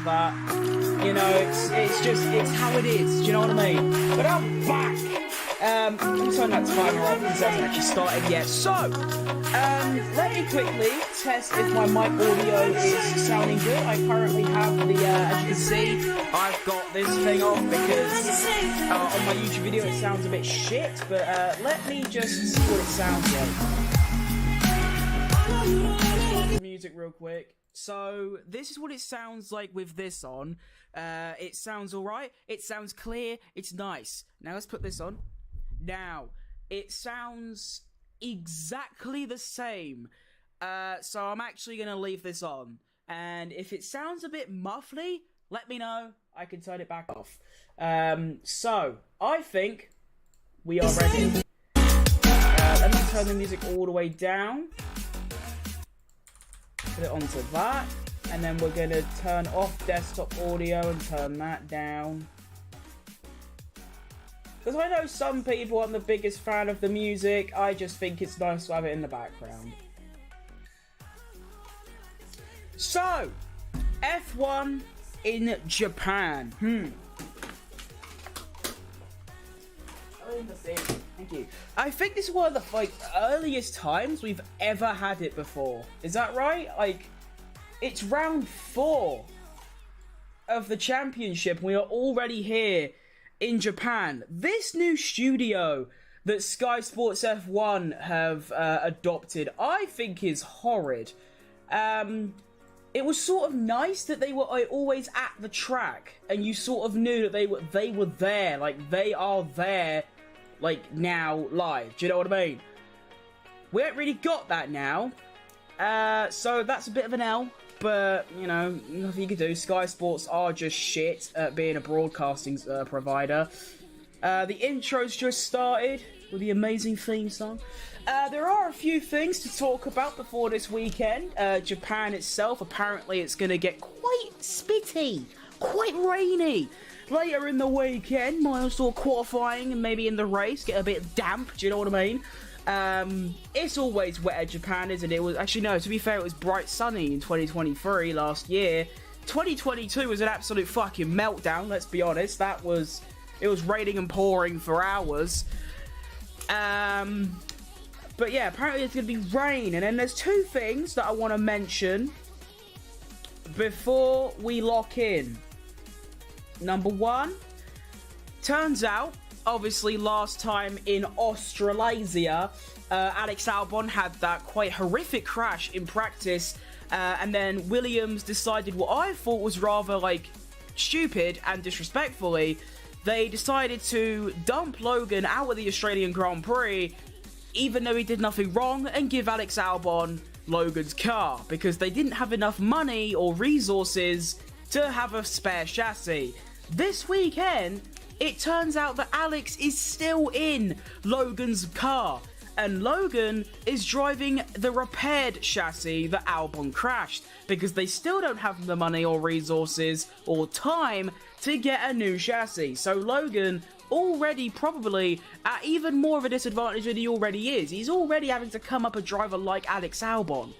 that. You know, it's how it is. Do you know what I mean? But I'm back. Let me turn that timer off because it hasn't actually started yet. So, let me quickly test if my mic audio is sounding good. I currently have the, as you can see, I've got this thing off because on my YouTube video it sounds a bit shit. But let me just see what it sounds like. Music real quick. So, this is what it sounds like with this on. It sounds alright. It sounds clear. It's nice. Now let's put this on. Now, it sounds exactly the same. So I'm actually going to leave this on. And if it sounds a bit muffly, let me know. I can turn it back off. So, I think we are ready. Let me turn the music all the way down. Put it onto that. And then we're going to turn off desktop audio and turn that down. Because I know some people aren't the biggest fan of the music, I just think it's nice to have it in the background. So, F1 in Japan. Thank you. I think this is one of the earliest times we've ever had it before. Is that right? It's round 4 of the championship and we are already here in Japan. This new studio that Sky Sports F1 have adopted, I think is horrid. It was sort of nice that they were always at the track, and you sort of knew that they were there, like they are there, like now live. Do you know what I mean? We ain't really got that now, so that's a bit of an L. But, you know, nothing you can do. Sky Sports are just shit at being a broadcasting provider. The intro's just started with the amazing theme song. There are a few things to talk about before this weekend. Japan itself, apparently it's going to get quite spitty, quite rainy. Later in the weekend, might sort of qualifying and maybe in the race, get a bit damp, do you know what I mean? It's always wet at Japan, isn't it? It was actually, no, to be fair, it was bright sunny in 2023 last year. 2022 was an absolute fucking meltdown, let's be honest. It was raining and pouring for hours. But yeah, apparently it's going to be rain. And then there's two things that I want to mention before we lock in. Number one, turns out, obviously, last time in Australasia, Alex Albon had that quite horrific crash in practice, and then Williams decided what I thought was rather, stupid and disrespectfully. They decided to dump Logan out of the Australian Grand Prix, even though he did nothing wrong, and give Alex Albon Logan's car, because they didn't have enough money or resources to have a spare chassis. This weekend, it turns out that Alex is still in Logan's car, and Logan is driving the repaired chassis that Albon crashed, because they still don't have the money or resources or time to get a new chassis. So Logan already probably at even more of a disadvantage than he already is. He's already having to come up a driver like Alex Albon,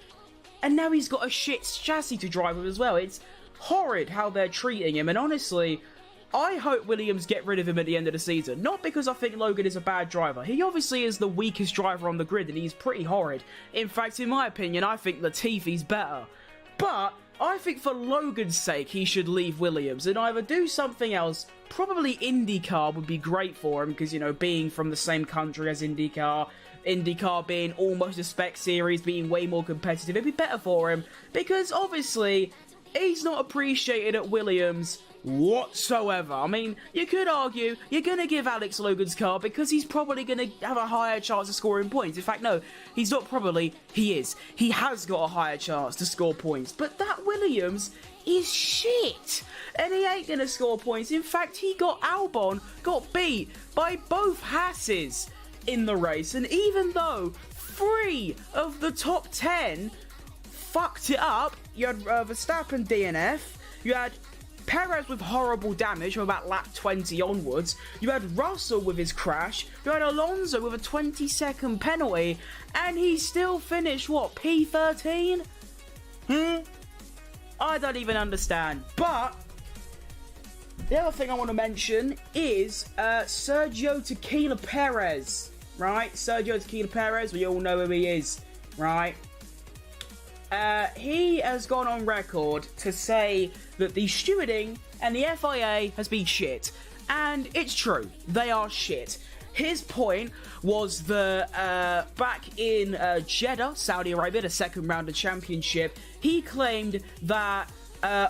and now he's got a shit chassis to drive with as well. It's horrid how they're treating him, and honestly, I hope Williams get rid of him at the end of the season. Not because I think Logan is a bad driver. He obviously is the weakest driver on the grid and he's pretty horrid. In fact, in my opinion, I think Latifi's better. But I think for Logan's sake, he should leave Williams and either do something else. Probably IndyCar would be great for him because, you know, being from the same country as IndyCar being almost a spec series, being way more competitive, it'd be better for him because obviously he's not appreciated at Williams whatsoever. I mean, you could argue you're going to give Alex Logan's car because he's probably going to have a higher chance of scoring points. In fact, no, he's not probably, he is. He has got a higher chance to score points. But that Williams is shit. And he ain't going to score points. In fact, Albon got beat by both Hasses in the race. And even though 3 of the top 10 fucked it up, you had Verstappen DNF, you had Perez with horrible damage from about lap 20 onwards. You had Russell with his crash. You had Alonso with a 20-second penalty. And he still finished, what, P13? I don't even understand. But the other thing I want to mention is Sergio Tequila Perez, right? Sergio Tequila Perez, we all know who he is, right? He has gone on record to say that the stewarding and the FIA has been shit. And it's true, they are shit. His point was that back in Jeddah, Saudi Arabia, the second round of championship, he claimed that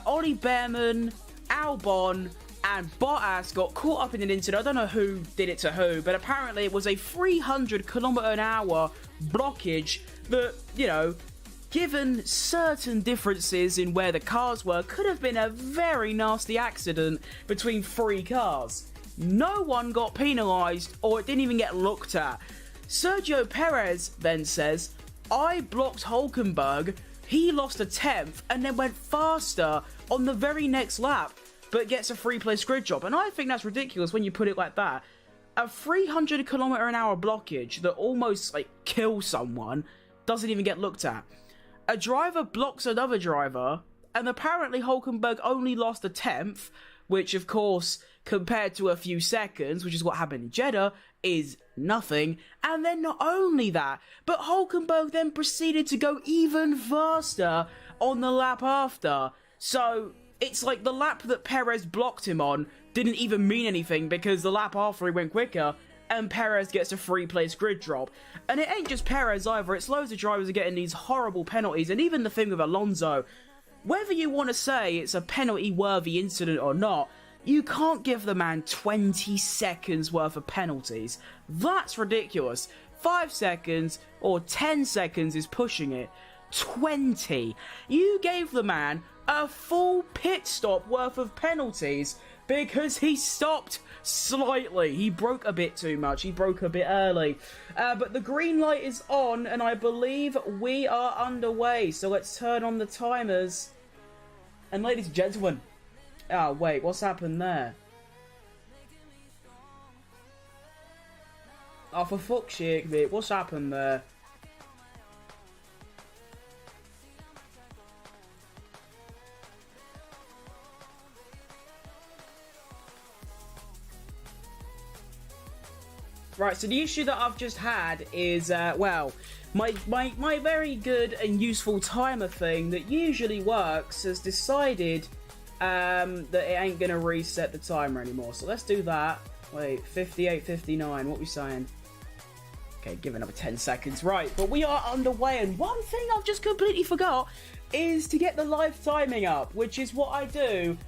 Ollie Behrman, Albon, and Bottas got caught up in an incident. I don't know who did it to who, but apparently it was a 300km/h blockage that, you know, given certain differences in where the cars were, could have been a very nasty accident between three cars. No one got penalised, or it didn't even get looked at. Sergio Perez then says, I blocked Hulkenberg, he lost a 10th, and then went faster on the very next lap, but gets a free-place grid job. And I think that's ridiculous when you put it like that. A 300km/h blockage that almost, like, kills someone doesn't even get looked at. A driver blocks another driver, and apparently Hulkenberg only lost a 10th, which, of course, compared to a few seconds, which is what happened in Jeddah, is nothing. And then not only that, but Hulkenberg then proceeded to go even faster on the lap after. So it's like the lap that Perez blocked him on didn't even mean anything because the lap after he went quicker, and Perez gets a free-place grid drop. And it ain't just Perez either, it's loads of drivers are getting these horrible penalties, and even the thing with Alonso, whether you want to say it's a penalty-worthy incident or not, you can't give the man 20 seconds worth of penalties. That's ridiculous. 5 seconds or 10 seconds is pushing it. 20. You gave the man a full pit stop worth of penalties because he stopped slightly. He broke a bit too much. He broke a bit early. But the green light is on, and I believe we are underway. So let's turn on the timers. And ladies and gentlemen... Oh, wait, what's happened there? Oh, for fuck's sake, mate, what's happened there? Right, so the issue that I've just had is, well, my very good and useful timer thing that usually works has decided that it ain't going to reset the timer anymore. So let's do that. Wait, 58, 59, what are we saying? Okay, give another 10 seconds. Right, but we are underway, and one thing I've just completely forgot is to get the live timing up, which is what I do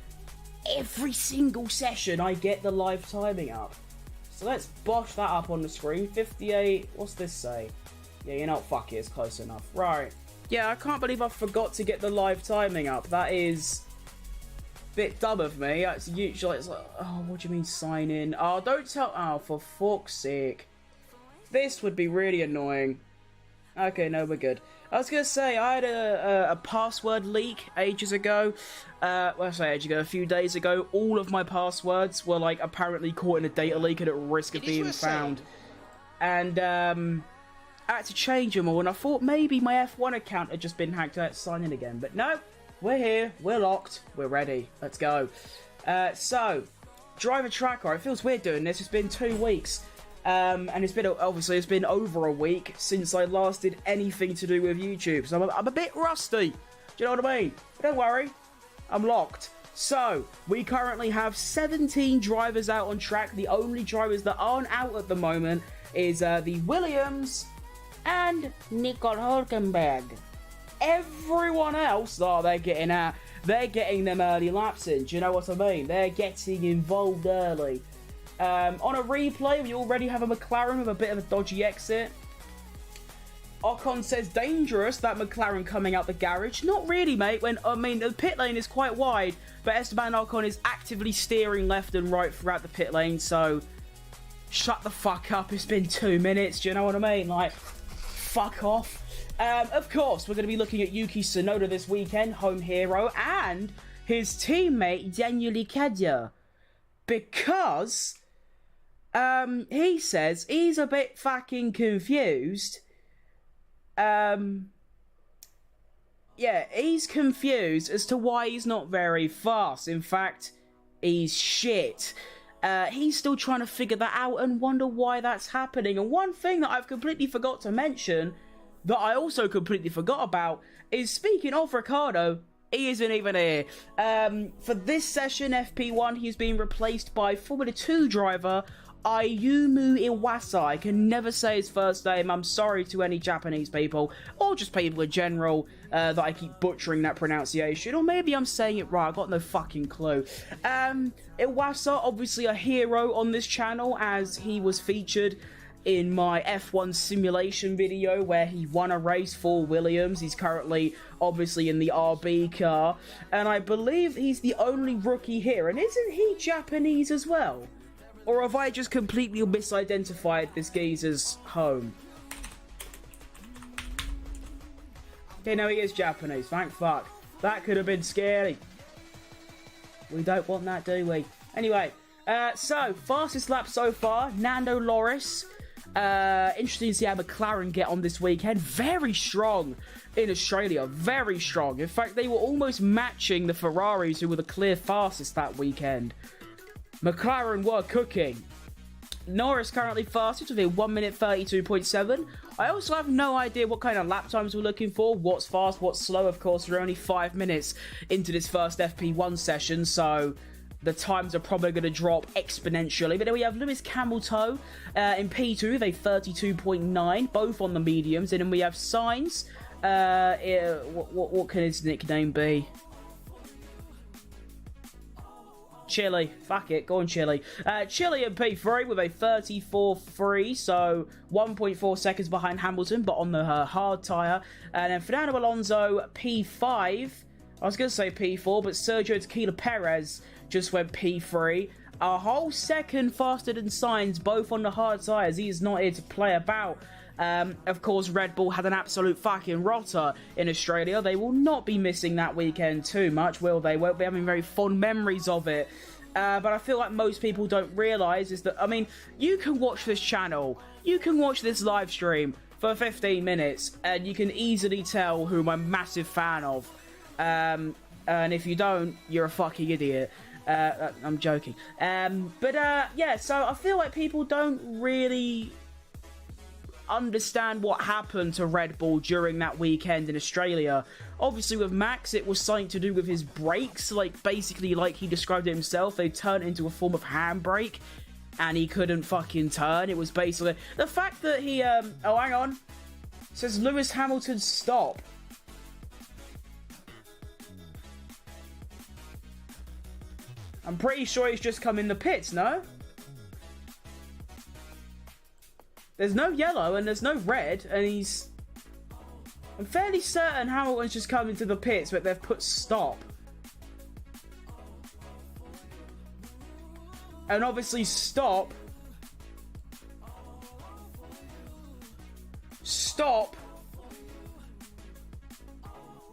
every single session. I get the live timing up. So let's bosh that up on the screen. 58, what's this say? Yeah, you know what, fuck it, it's close enough. Right. Yeah, I can't believe I forgot to get the live timing up. That is a bit dumb of me. It's usually, it's like, oh, what do you mean sign in? Oh, don't tell, oh, for fuck's sake. This would be really annoying. Okay, no, we're good. I was going to say, I had a password leak ages ago. Well, I say ages ago, a few days ago. All of my passwords were, like, apparently caught in a data leak and at risk of being found. And, I had to change them all, and I thought maybe my F1 account had just been hacked out to sign in again. But no, we're here, we're locked, we're ready. Let's go. So, driver tracker. It feels weird doing this. It's been 2 weeks. And it's been, obviously, it's been over a week since I last did anything to do with YouTube. So I'm a bit rusty. Do you know what I mean? But don't worry, I'm locked. So, we currently have 17 drivers out on track. The only drivers that aren't out at the moment is the Williams and Nico Hulkenberg. Everyone else, oh, they're getting out. They're getting them early laps in. Do you know what I mean? They're getting involved early. On a replay, we already have a McLaren with a bit of a dodgy exit. Ocon says dangerous, that McLaren coming out the garage. Not really, mate. I mean, the pit lane is quite wide, but Esteban Ocon is actively steering left and right throughout the pit lane, so shut the fuck up. It's been 2 minutes. Do you know what I mean? Like, fuck off. Of course, we're going to be looking at Yuki Tsunoda this weekend, home hero, and his teammate Daniel Ricciardo, because he says he's a bit fucking confused yeah, he's confused as to why he's not very fast. In fact, he's shit. He's still trying to figure that out and wonder why that's happening. And one thing that I've completely forgot to mention, that I also completely forgot about, is speaking of Ricardo, he isn't even here. For this session, FP1, he's being replaced by Formula 2 driver Ayumu Iwasa. I can never say his first name. I'm sorry to any Japanese people, or just people in general, that I keep butchering that pronunciation. Or maybe I'm saying it right, I got no fucking clue. Iwasa, obviously a hero on this channel, as he was featured in my F1 simulation video where he won a race for Williams. He's currently obviously in the RB car, and I believe he's the only rookie here. And isn't he Japanese as well? Or have I just completely misidentified this geezer's home? Okay, no, he is Japanese. Thank fuck. That could have been scary. We don't want that, do we? Anyway, so, fastest lap so far, Nando Loris. Interesting to see how McLaren get on this weekend. Very strong in Australia. Very strong. In fact, they were almost matching the Ferraris, who were the clear fastest that weekend. McLaren were cooking. Norris currently fastest with a 1 minute 32.7. I also have no idea what kind of lap times we're looking for. What's fast, what's slow. Of course, we're only 5 minutes into this first FP1 session, so the times are probably going to drop exponentially. But then we have Lewis Hamilton in P2 with a 32.9, both on the mediums. And then we have Sainz. What can his nickname be? Chile. Fuck it. Go on, Chile. Chile in P3 with a 34.3, so 1.4 seconds behind Hamilton, but on the hard tyre. And then Fernando Alonso, P5. I was going to say P4, but Sergio Tequila Perez just went P3. A whole second faster than Sainz, both on the hard tyres. He is not here to play about. Of course, Red Bull had an absolute fucking rotter in Australia. They will not be missing that weekend too much, will they? Won't be having very fond memories of it. But I feel like most people don't realise is that, I mean, you can watch this channel, you can watch this live stream for 15 minutes, and you can easily tell who I'm a massive fan of. And if you don't, you're a fucking idiot. I'm joking. Yeah, so I feel like people don't really understand what happened to Red Bull during that weekend in Australia. Obviously with Max, it was something to do with his brakes, like basically like he described it himself, they turned into a form of handbrake and he couldn't fucking turn. It was basically the fact that he oh, hang on, it says Lewis Hamilton stop. I'm pretty sure he's just come in the pits, no? There's no yellow and there's no red, and he's... I'm fairly certain Hamilton's just come into the pits, but they've put stop. And obviously stop... Stop...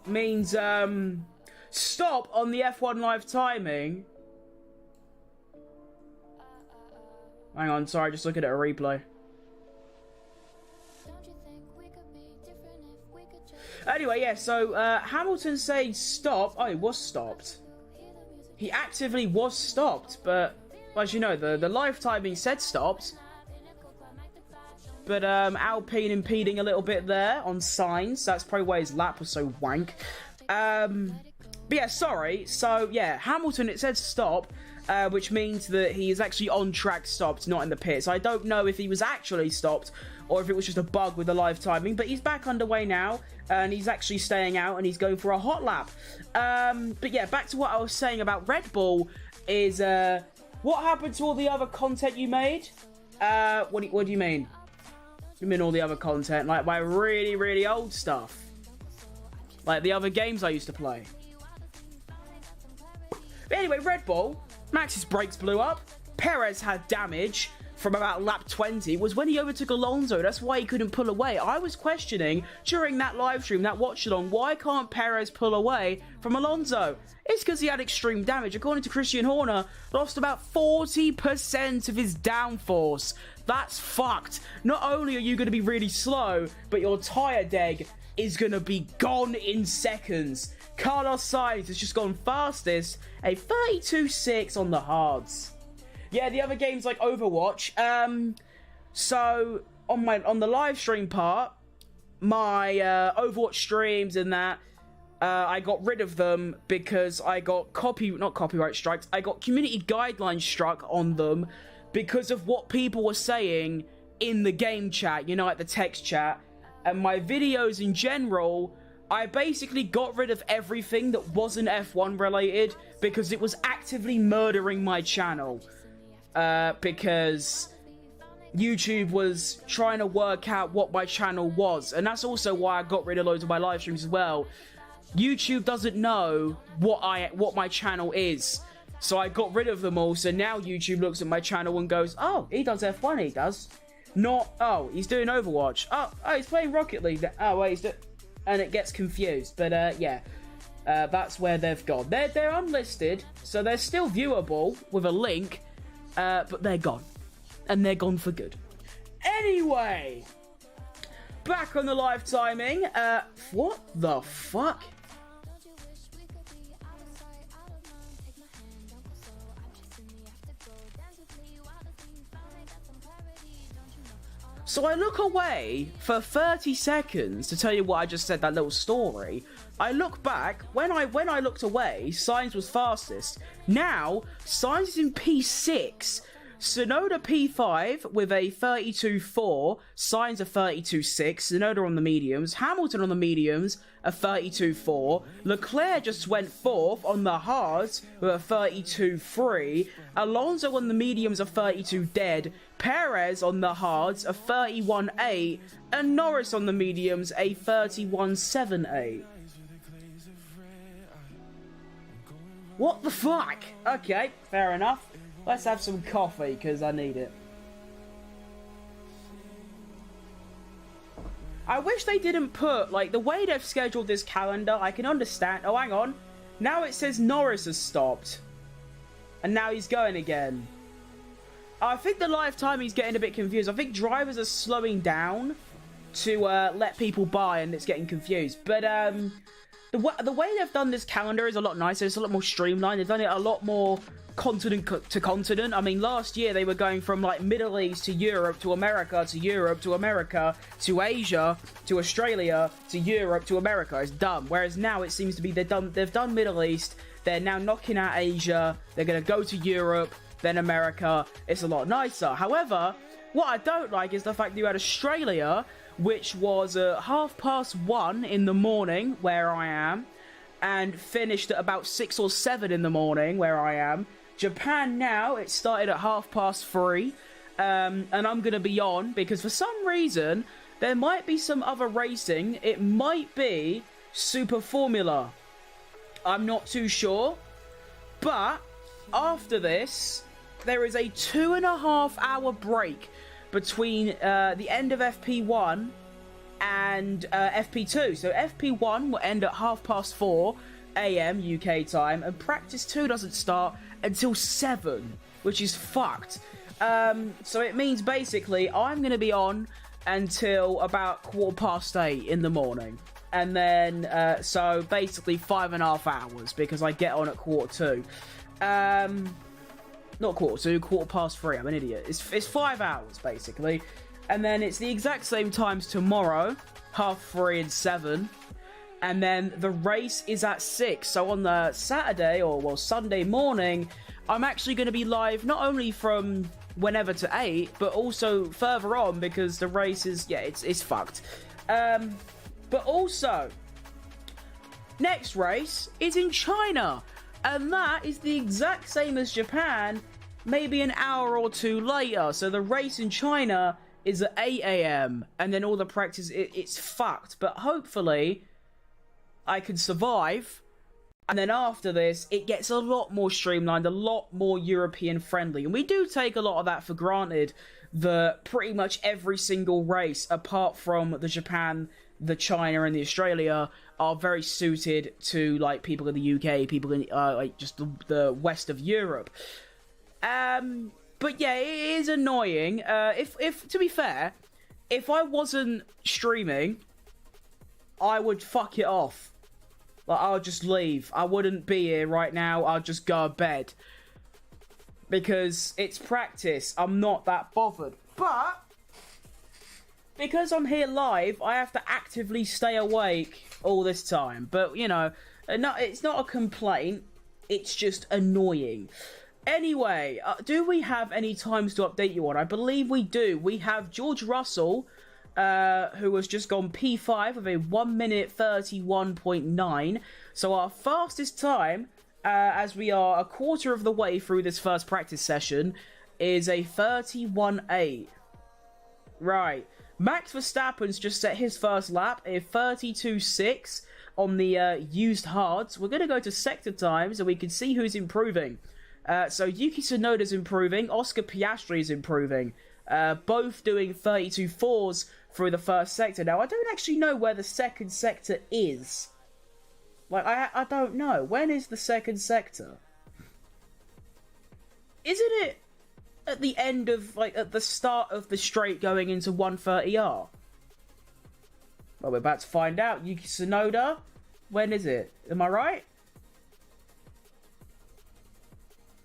means, stop on the F1 live timing. Hang on, sorry, just looking at a replay. Anyway, yeah, so Hamilton saying stop. Oh, he was stopped. He actively was stopped, but as you know, the live timing said stopped. But Alpine impeding a little bit there on Sainz. That's probably why his lap was so wank. But yeah, sorry. So yeah, Hamilton, it said stop, which means that he is actually on track stopped, not in the pits. I don't know if he was actually stopped or if it was just a bug with the live timing, but he's back underway now, and he's actually staying out, and he's going for a hot lap. But yeah, back to what I was saying about Red Bull is, what happened to all the other content you made? What do you mean? You mean all the other content? Like my really, really old stuff? Like the other games I used to play? But anyway, Red Bull, Max's brakes blew up, Perez had damage from about lap 20, was when he overtook Alonso. That's why he couldn't pull away. I was questioning during that live stream, that watch along, why can't Perez pull away from Alonso? It's because he had extreme damage. According to Christian Horner, lost about 40% of his downforce. That's fucked. Not only are you going to be really slow, but your tyre deg is going to be gone in seconds. Carlos Sainz has just gone fastest, a 32.6 on the hards. Yeah, the other games like Overwatch. So on the live stream part, my Overwatch streams and that, I got rid of them because I got not copyright strikes. I got community guidelines struck on them because of what people were saying in the game chat, you know, like the text chat. And my videos in general, I basically got rid of everything that wasn't F1 related because it was actively murdering my channel. Because YouTube was trying to work out what my channel was. And that's also why I got rid of loads of my live streams as well. YouTube doesn't know what my channel is. So I got rid of them all. So now YouTube looks at my channel and goes, oh, he does F1, he does. Not, oh, he's doing Overwatch. Oh, he's playing Rocket League. Oh, wait, and it gets confused. But, yeah. That's where they've gone. They're unlisted, so they're still viewable with a link. But they're gone. And they're gone for good. Anyway. Back on the live timing. What the fuck? So I look away for 30 seconds to tell you what I just said, that little story. I look back, when I looked away, Sainz was fastest. Now, Sainz is in P6, Tsunoda P5 with a 32.4, Sainz a 32.6, Tsunoda on the mediums, Hamilton on the mediums, a 32.4, Leclerc just went 4th on the hards with a 32.3, Alonso on the mediums a 32 dead, Perez on the hards a 31.8, and Norris on the mediums a 31.78. What the fuck? Okay, fair enough. Let's have some coffee, because I need it. I wish they didn't put, like, the way they've scheduled this calendar, I can understand. Oh, hang on. Now it says Norris has stopped. And now he's going again. I think the live timing's getting a bit confused. I think drivers are slowing down to let people by, and it's getting confused. But, the way they've done this calendar is a lot nicer. It's a lot more streamlined. They've done it a lot more continent to continent. I mean, last year they were going from like Middle East to Europe to America to Europe to America to Asia to Australia to Europe to America. It's dumb. Whereas now it seems to be they've done Middle East. They're now knocking out Asia. They're going to go to Europe, then America. It's a lot nicer. However, what I don't like is the fact that you had Australia, which was at 1:30 in the morning where I am, and finished at about 6 or 7 in the morning where I am. Japan now, it started at 3:30, and I'm going to be on because for some reason there might be some other racing. It might be Super Formula. I'm not too sure, but after this there is a 2.5 hour break between the end of FP1 and FP2. So FP1 will end at 4:30 AM UK time, and practice 2 doesn't start until 7, which is fucked. So it means basically I'm going to be on until about 8:15 in the morning, and then so basically 5.5 hours because I get on at 2:15. Not 2:15, 3:15. I'm an idiot. It's 5 hours basically, and then it's the exact same times tomorrow, 3:30 and 7. And then the race is at 6. So on the Saturday, or well, Sunday morning, I'm actually going to be live not only from whenever to 8, but also further on because the race is, yeah, it's fucked. But also, next race is in China. And that is the exact same as Japan, maybe an hour or two later. So the race in China is at 8 AM. And then all the practice, it's fucked. But hopefully I can survive, and then after this it gets a lot more streamlined, a lot more European friendly, and we do take a lot of that for granted, that pretty much every single race apart from the Japan, the China and the Australia are very suited to like people in the UK, people in like just the west of Europe. But yeah, it is annoying. If to be fair, if I wasn't streaming, I would fuck it off. Like, I'll just leave. I wouldn't be here right now. I'll just go to bed. Because it's practice. I'm not that bothered. But because I'm here live, I have to actively stay awake all this time. But, you know, it's not a complaint. It's just annoying. Anyway, do we have any times to update you on? I believe we do. We have George Russell, who has just gone P5 with a 1 minute 31.9. So our fastest time, as we are a quarter of the way through this first practice session, is a 31.8. Right. Max Verstappen's just set his first lap, a 32.6 on the used hards. We're going to go to sector times, and we can see who's improving. So Yuki Tsunoda's improving, Oscar Piastri is improving. Both doing 32.4s through the first sector. Now, I don't actually know where the second sector is. Like, I don't know. When is the second sector? Isn't it at the end of, like, at the start of the straight going into 130R? Well, we're about to find out. Yuki Tsunoda, when is it? Am I right?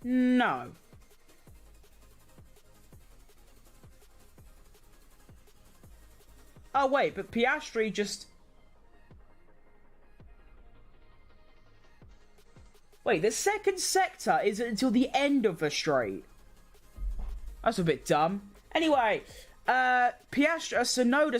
No. Oh, wait, but Piastri just... Wait, the second sector is until the end of the straight. That's a bit dumb. Anyway, Tsunoda,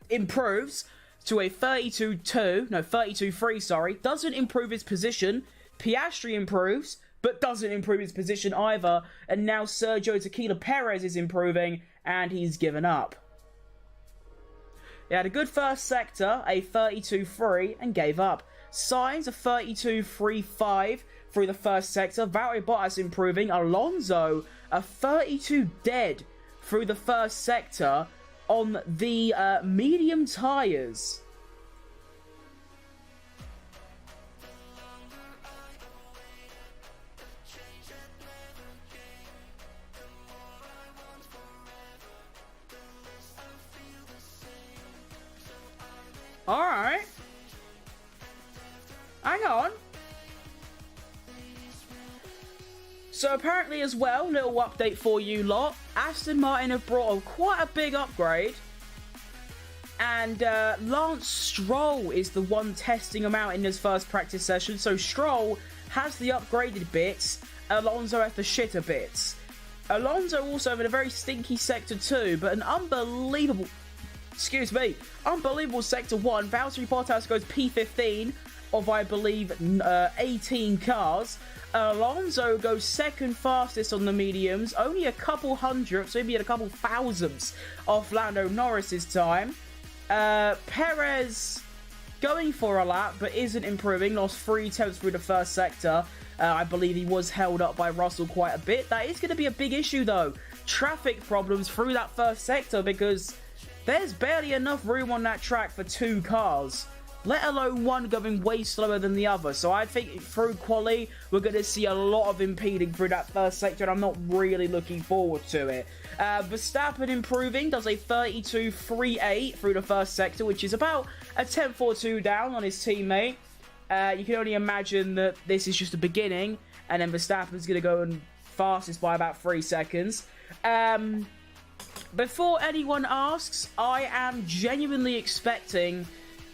improves to a 32.3, sorry. Doesn't improve his position. Piastri improves, but doesn't improve his position either. And now Sergio Tequila Perez is improving, and he's given up. He had a good first sector, a 32.3, and gave up. Sainz, a 32.35 through the first sector. Valtteri Bottas improving. Alonso, a 32 dead through the first sector on the medium tyres. Alright. Hang on. So apparently as well, little update for you lot. Aston Martin have brought quite a big upgrade. And Lance Stroll is the one testing them out in this first practice session. So Stroll has the upgraded bits. Alonso has the shitter bits. Alonso also having a very stinky sector 2, but an unbelievable... Unbelievable sector 1. Valtteri Bottas goes P15 of, I believe, 18 cars. Alonso goes second fastest on the mediums. Only a couple hundredths, maybe a couple thousandths off Lando Norris's time. Perez going for a lap, but isn't improving. Lost 3 tenths through the first sector. I believe he was held up by Russell quite a bit. That is going to be a big issue, though. Traffic problems through that first sector, because there's barely enough room on that track for 2 cars, let alone one going way slower than the other. So I think through quali, we're going to see a lot of impeding through that first sector, and I'm not really looking forward to it. Verstappen improving, does a 32.38 through the first sector, which is about a 10th or 2 down on his teammate. You can only imagine that this is just the beginning, and then Verstappen's going to go and fastest by about 3 seconds. Before anyone asks, I am genuinely expecting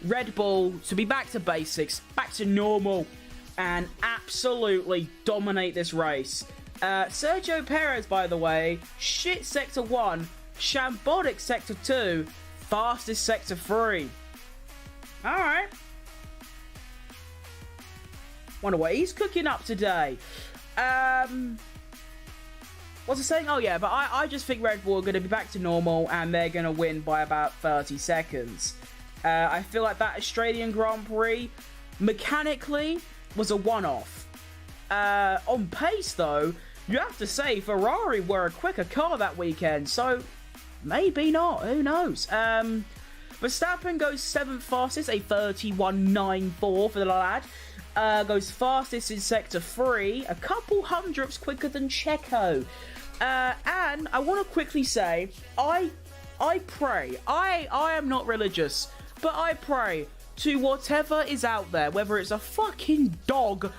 Red Bull to be back to basics, back to normal, and absolutely dominate this race. Sergio Perez, by the way, shit sector 1, shambolic sector 2, fastest sector 3. Alright. Wonder what he's cooking up today. What's it saying? Oh, yeah, but I just think Red Bull are going to be back to normal, and they're going to win by about 30 seconds. I feel like that Australian Grand Prix, mechanically, was a one-off. On pace, though, you have to say Ferrari were a quicker car that weekend, so maybe not. Who knows? Verstappen goes 7th fastest, a 31.94 for the lad. Goes fastest in sector 3, a couple hundredths quicker than Checo. And I want to quickly say, I I pray, I am not religious, but I pray to whatever is out there, whether it's a fucking dog,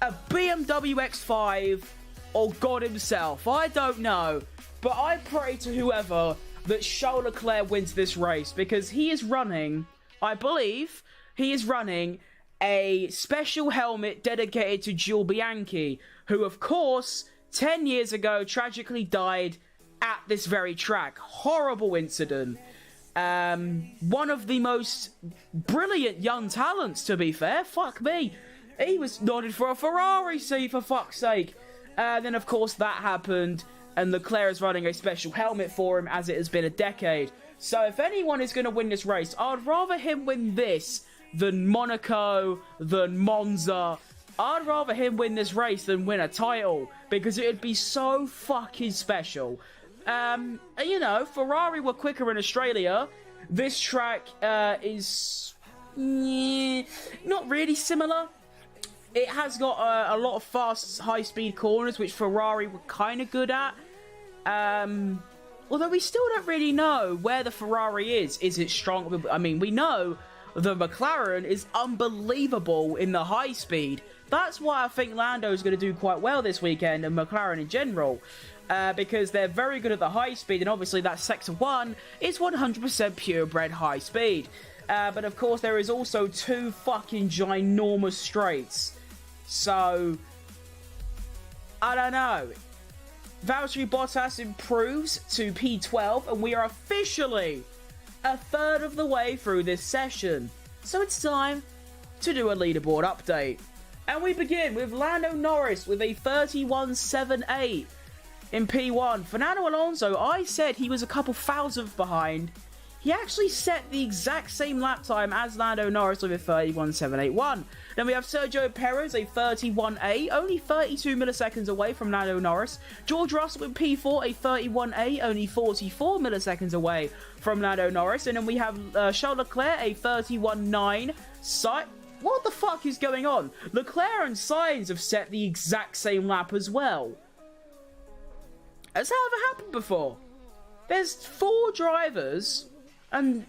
a BMW X5, or God himself, I don't know, but I pray to whoever that Charles Leclerc wins this race, because he is running, I believe, he is running a special helmet dedicated to Jules Bianchi, who, of course, 10 years ago tragically died at this very track. Horrible incident. One of the most brilliant young talents, to be fair. Fuck me. He was nodded for a Ferrari seat, for fuck's sake. Then, of course, that happened, and Leclerc is running a special helmet for him, as it has been a decade. So if anyone is going to win this race, I'd rather him win this than Monaco, than Monza. I'd rather him win this race than win a title, because it'd be so fucking special. You know, Ferrari were quicker in Australia. This track is not really similar. It has got a lot of fast, high-speed corners, which Ferrari were kind of good at. Although we still don't really know where the Ferrari is. Is it strong? I mean, we know the McLaren is unbelievable in the high speed. That's why I think Lando is going to do quite well this weekend, and McLaren in general. Because they're very good at the high speed, and obviously that Sector 1 is 100% purebred high speed. But of course there is also 2 fucking ginormous straights. So, I don't know. Valtteri Bottas improves to P12, and we are officially a third of the way through this session. So it's time to do a leaderboard update. And we begin with Lando Norris with a 31.78 in P1. Fernando Alonso, I said he was a couple thousandth behind. He actually set the exact same lap time as Lando Norris with a 31.781. Then we have Sergio Perez, a 31.8, only 32 milliseconds away from Lando Norris. George Russell with P4, a 31.8, only 44 milliseconds away from Lando Norris. And then we have Charles Leclerc, a 31.9. What the fuck is going on? Leclerc and Sainz have set the exact same lap as well. Has that ever happened before? There's 4 drivers, and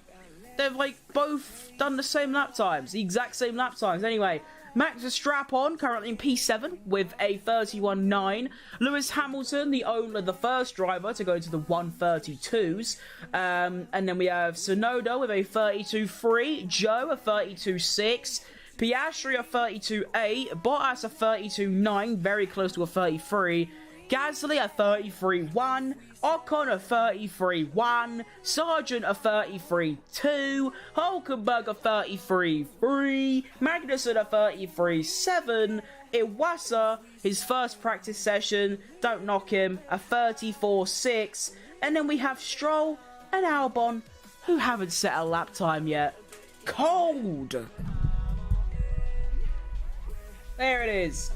they've, like, both done the same lap times. The exact same lap times. Anyway, Max Verstappen, currently in P7, with a 31.9. Lewis Hamilton, the first driver to go to the 132s. And then we have Tsunoda with a 32.3. Joe, a 32.6. Piastri, a 32.8. Bottas, a 32.9. Very close to a 33. Gasly a 33.1, Ocon a 33.1, Sargent a 33.2, Hulkenberg a 33.3, Magnussen a 33.7, Iwasa, his first practice session, don't knock him, a 34.6, and then we have Stroll and Albon, who haven't set a lap time yet. Cold! There it is.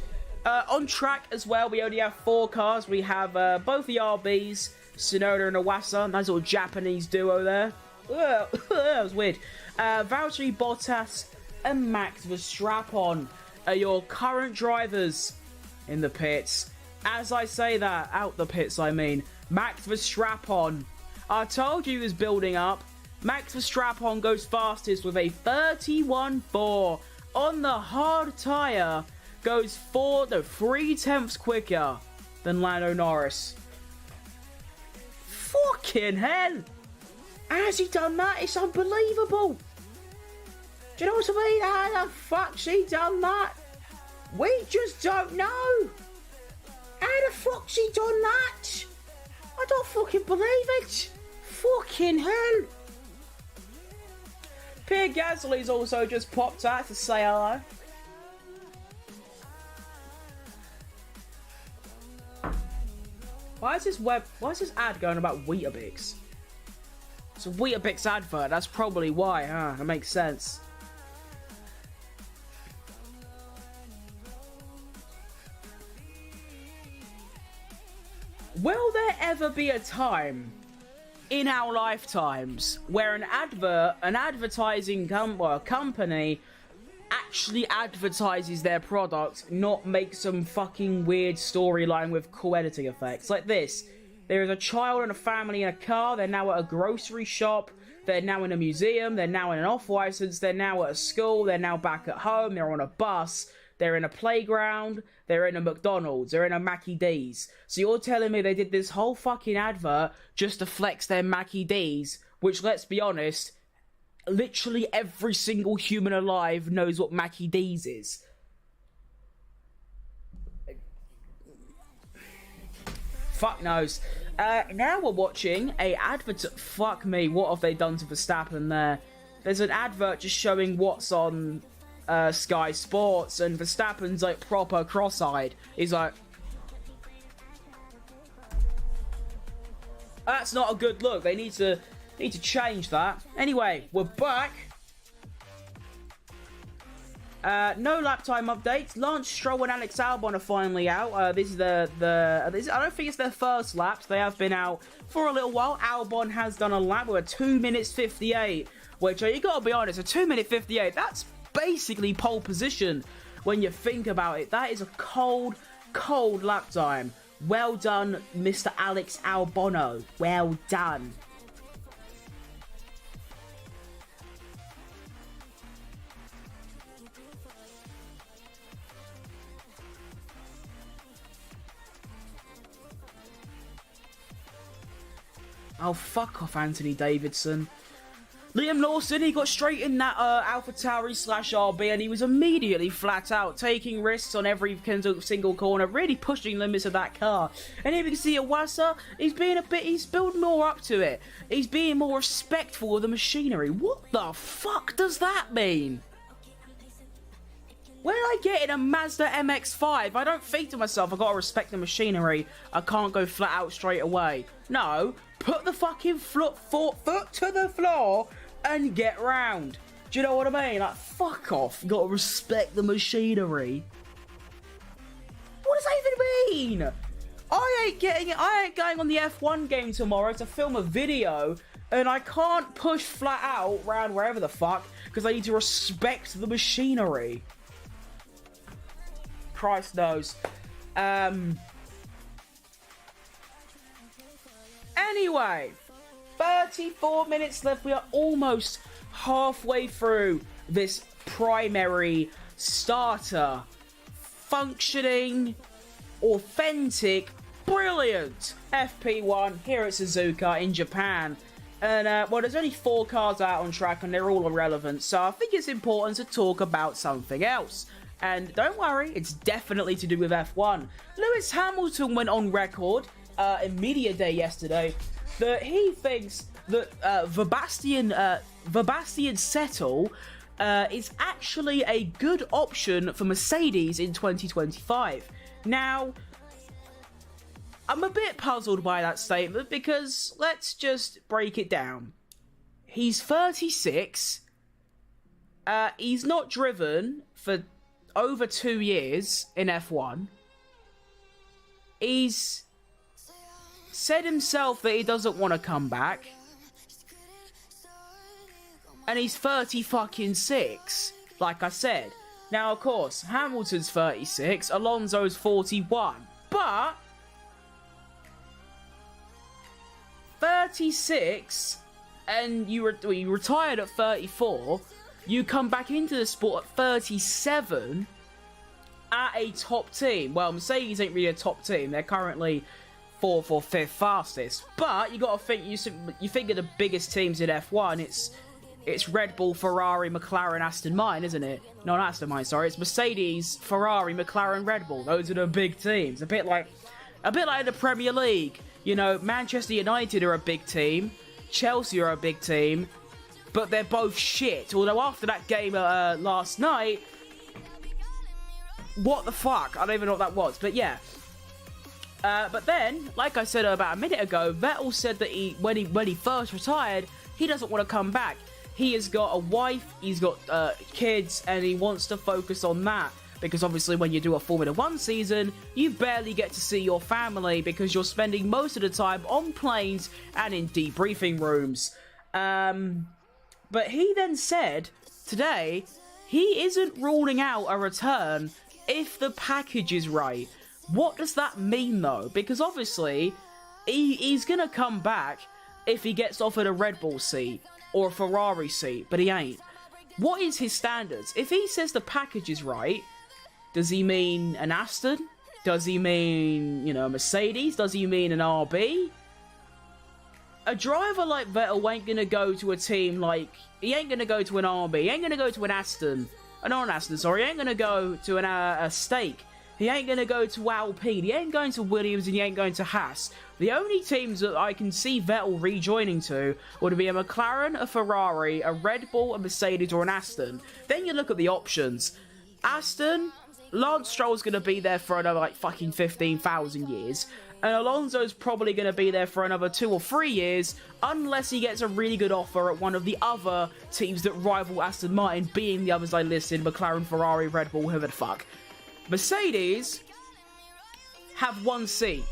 On track as well, we only have 4 cars. We have both the RBs, Tsunoda and Iwasa. Nice little Japanese duo there. That was weird. Valtteri Bottas and Max Verstappen are your current drivers in the pits. As I say that, out the pits I mean. Max Verstappen. I told you he was building up. Max Verstappen goes fastest with a 31.4 on the hard tyre. Goes 3/10 quicker than Lando Norris. Fucking hell! How's he done that? It's unbelievable! Do you know what I mean? How the fuck's he done that? We just don't know! How the fuck's he done that? I don't fucking believe it! Fucking hell! Pierre Gasly's also just popped out to say hello. Why is this ad going about Weetabix? It's a Weetabix advert, that's probably why, huh? That makes sense. Will there ever be a time in our lifetimes where an advertising company actually advertises their product, not make some fucking weird storyline with cool editing effects like this? There is a child and a family in a car. They're now at a grocery shop. They're now in a museum. They're now in an off-license. They're now at a school. They're now back at home. They're on a bus. They're in a playground. They're in a McDonald's. They're in a Mackie D's. So you're telling me they did this whole fucking advert just to flex their Mackie D's, which, let's be honest, literally every single human alive knows what Mackie D's is. Fuck knows. Now we're watching a advert. Fuck me, what have they done to Verstappen there? There's an advert just showing what's on Sky Sports, and Verstappen's like proper cross-eyed. He's like, that's not a good look. They need to change that. Anyway, we're back. No lap time updates. Lance Stroll and Alex Albon are finally out. This is I don't think it's their first laps. They have been out for a little while. Albon has done a lap with a 2 minutes 58, which you gotta be honest, a 2 minute 58. That's basically pole position when you think about it. That is a cold lap time. Well done, Mr. Alex Albono. Well done. Oh, fuck off, Anthony Davidson. Liam Lawson, he got straight in that AlphaTauri/RB, and he was immediately flat out, taking risks on every single corner, really pushing the limits of that car. And here we can see Iwasa, he's building more up to it. He's being more respectful of the machinery. What the fuck does that mean? When I get in a Mazda MX-5, I don't think to myself, I gotta respect the machinery, I can't go flat out straight away. No, put the fucking foot to the floor and get round. Do you know what I mean? Like, fuck off. You gotta respect the machinery. What does that even mean? I ain't going on the F1 game tomorrow to film a video, and I can't push flat out round wherever the fuck because I need to respect the machinery. Christ knows. Anyway, 34 minutes left. We are almost halfway through this primary starter. Functioning, authentic, brilliant FP1 here at Suzuka in Japan. And, well, there's only 4 cars out on track and they're all irrelevant. So I think it's important to talk about something else. And don't worry, it's definitely to do with F1. Lewis Hamilton went on record in Media Day yesterday that he thinks that Sebastian Vettel is actually a good option for Mercedes in 2025. Now, I'm a bit puzzled by that statement because let's just break it down. He's 36. He's not driven for over 2 years in F1. He's said himself that he doesn't want to come back. And he's 36, like I said. Now, of course, Hamilton's 36, Alonso's 41. But 36, and you retired at 34, you come back into the sport at 37 at a top team. Well, Mercedes ain't really a top team. They're currently 4th or 5th fastest. But you got to think, you think of the biggest teams in F1, it's Red Bull, Ferrari, McLaren, Aston Martin, isn't it? No, not Aston Martin, sorry. It's Mercedes, Ferrari, McLaren, Red Bull. Those are the big teams. A bit like the Premier League. You know, Manchester United are a big team. Chelsea are a big team. But they're both shit. Although after that game last night, what the fuck? I don't even know what that was. But yeah. But then, like I said about a minute ago, Vettel said that when he first retired, he doesn't want to come back. He has got a wife, he's got kids, and he wants to focus on that. Because obviously when you do a Formula 1 season, you barely get to see your family because you're spending most of the time on planes and in debriefing rooms. But he then said today he isn't ruling out a return if the package is right. What does that mean though? Because obviously he's going to come back if he gets offered a Red Bull seat or a Ferrari seat, but he ain't. What is his standards? If he says the package is right, does he mean an Aston? Does he mean, you know, a Mercedes? Does he mean an RB? A driver like Vettel ain't going to go to a team like... He ain't going to go to an RB. He ain't going to go to an Aston. Not an Aston, sorry. He ain't going to go to a Stake. He ain't going to go to Alpine. He ain't going to Williams, and he ain't going to Haas. The only teams that I can see Vettel rejoining to would be a McLaren, a Ferrari, a Red Bull, a Mercedes, or an Aston. Then you look at the options. Aston, Lance Stroll's going to be there for another, like, fucking 15,000 years. And Alonso's probably going to be there for another 2 or 3 years, unless he gets a really good offer at one of the other teams that rival Aston Martin, being the others I listed, McLaren, Ferrari, Red Bull, whoever the fuck. Mercedes have one seat.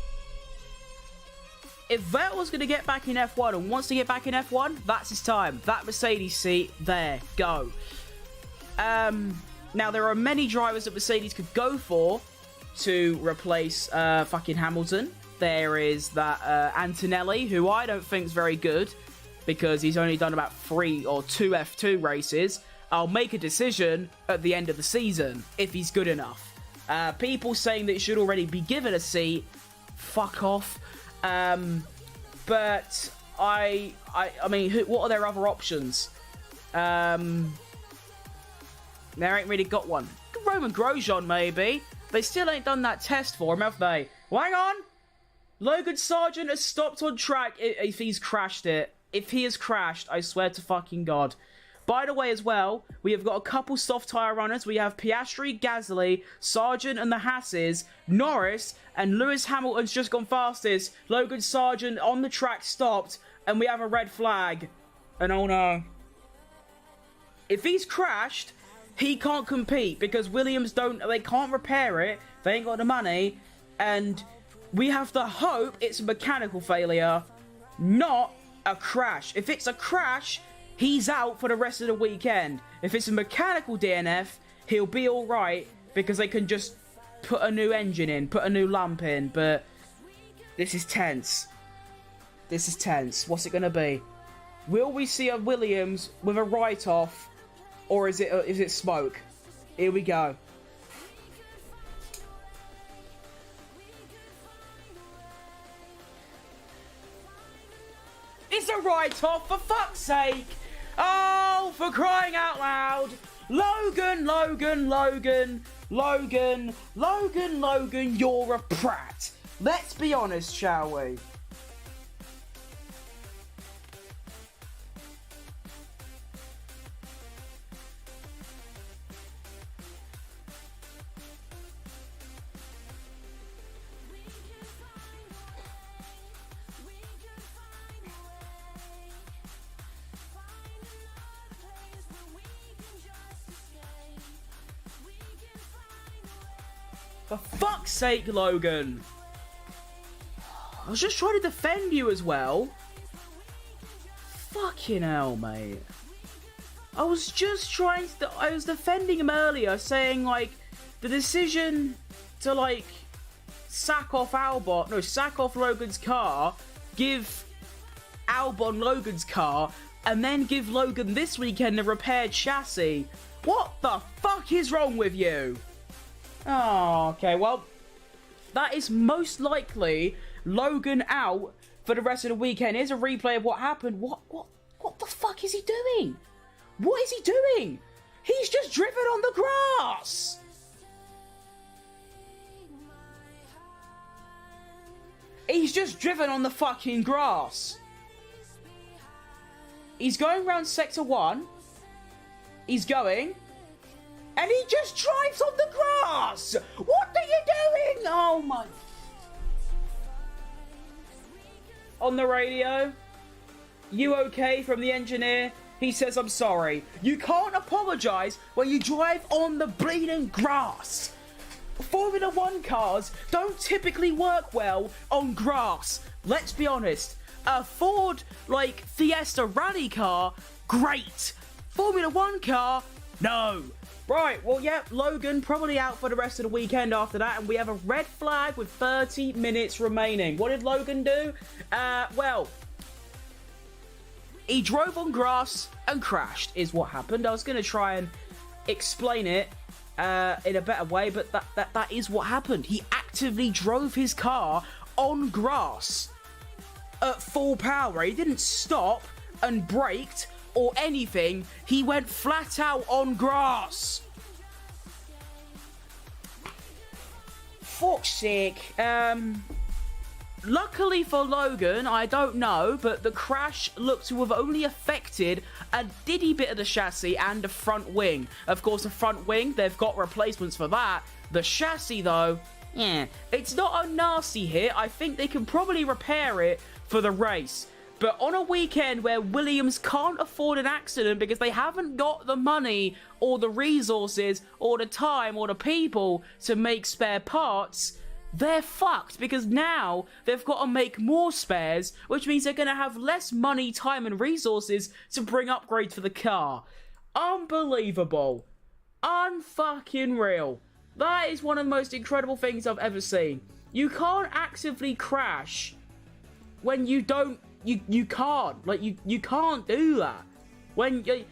If Vettel's going to get back in F1 and wants to get back in F1, that's his time. That Mercedes seat, there, go. Now, there are many drivers that Mercedes could go for to replace fucking Hamilton. There is that Antonelli, who I don't think is very good because he's only done about 3 or 2 F2 races. I'll make a decision at the end of the season if he's good enough. People saying that he should already be given a seat, fuck off. But I mean, what are their other options? There ain't really got one. Roman Grosjean, maybe. They still ain't done that test for him, have they? Well, hang on. Logan Sargent has stopped on track if he's crashed it. If he has crashed, I swear to fucking God. By the way, as well, we have got a couple soft tyre runners. We have Piastri, Gasly, Sargent and the Hasses, Norris, and Lewis Hamilton's just gone fastest. Logan Sargent on the track stopped, and we have a red flag. And oh no. If he's crashed, he can't compete because Williams they can't repair it. They ain't got the money. And we have to hope it's a mechanical failure, not a crash. If it's a crash, he's out for the rest of the weekend. If it's a mechanical DNF, he'll be alright because they can just put a new engine in, put a new lump in. But this is tense. This is tense. What's it going to be? Will we see a Williams with a write-off, or is it smoke? Here we go. It's a write-off, for fuck's sake! Oh, for crying out loud! Logan, you're a prat! Let's be honest, shall we? For fuck's sake, Logan! I was just trying to defend you as well. Fucking hell, mate. I was just trying to... I was defending him earlier, saying, like, the decision to, like, sack off Logan's car, give Albon Logan's car, and then give Logan this weekend a repaired chassis. What the fuck is wrong with you? Oh, okay, well, that is most likely Logan out for the rest of the weekend. Here's a replay of what happened. What the fuck is he doing? What is he doing? He's just driven on the grass. He's just driven on the fucking grass. He's going around Sector 1. He's going... and he just drives on the grass! What are you doing? Oh my... On the radio, you okay from the engineer? He says, I'm sorry. You can't apologise when you drive on the bleeding grass. Formula 1 cars don't typically work well on grass. Let's be honest. A Ford, like, Fiesta rally car, great. Formula 1 car, no. Right, well, yeah, Logan probably out for the rest of the weekend after that, and we have a red flag with 30 minutes remaining. What did Logan do? Well, he drove on grass and crashed, is what happened. I was going to try and explain it in a better way, but that is what happened. He actively drove his car on grass at full power. He didn't stop and braked or anything. He went flat out on grass. Fuck's sake. Luckily for Logan, I don't know, but the crash looked to have only affected a diddy bit of the chassis and the front wing. Of course, the front wing, they've got replacements for that. The chassis, though, yeah, it's not a nasty hit. I think they can probably repair it for the race. But on a weekend where Williams can't afford an accident because they haven't got the money or the resources or the time or the people to make spare parts, they're fucked, because now they've got to make more spares, which means they're going to have less money, time and resources to bring upgrades for the car. Unbelievable. Unfucking real. That is one of the most incredible things I've ever seen. You can't actively crash when you don't... You can't. Like, you can't do that. When you...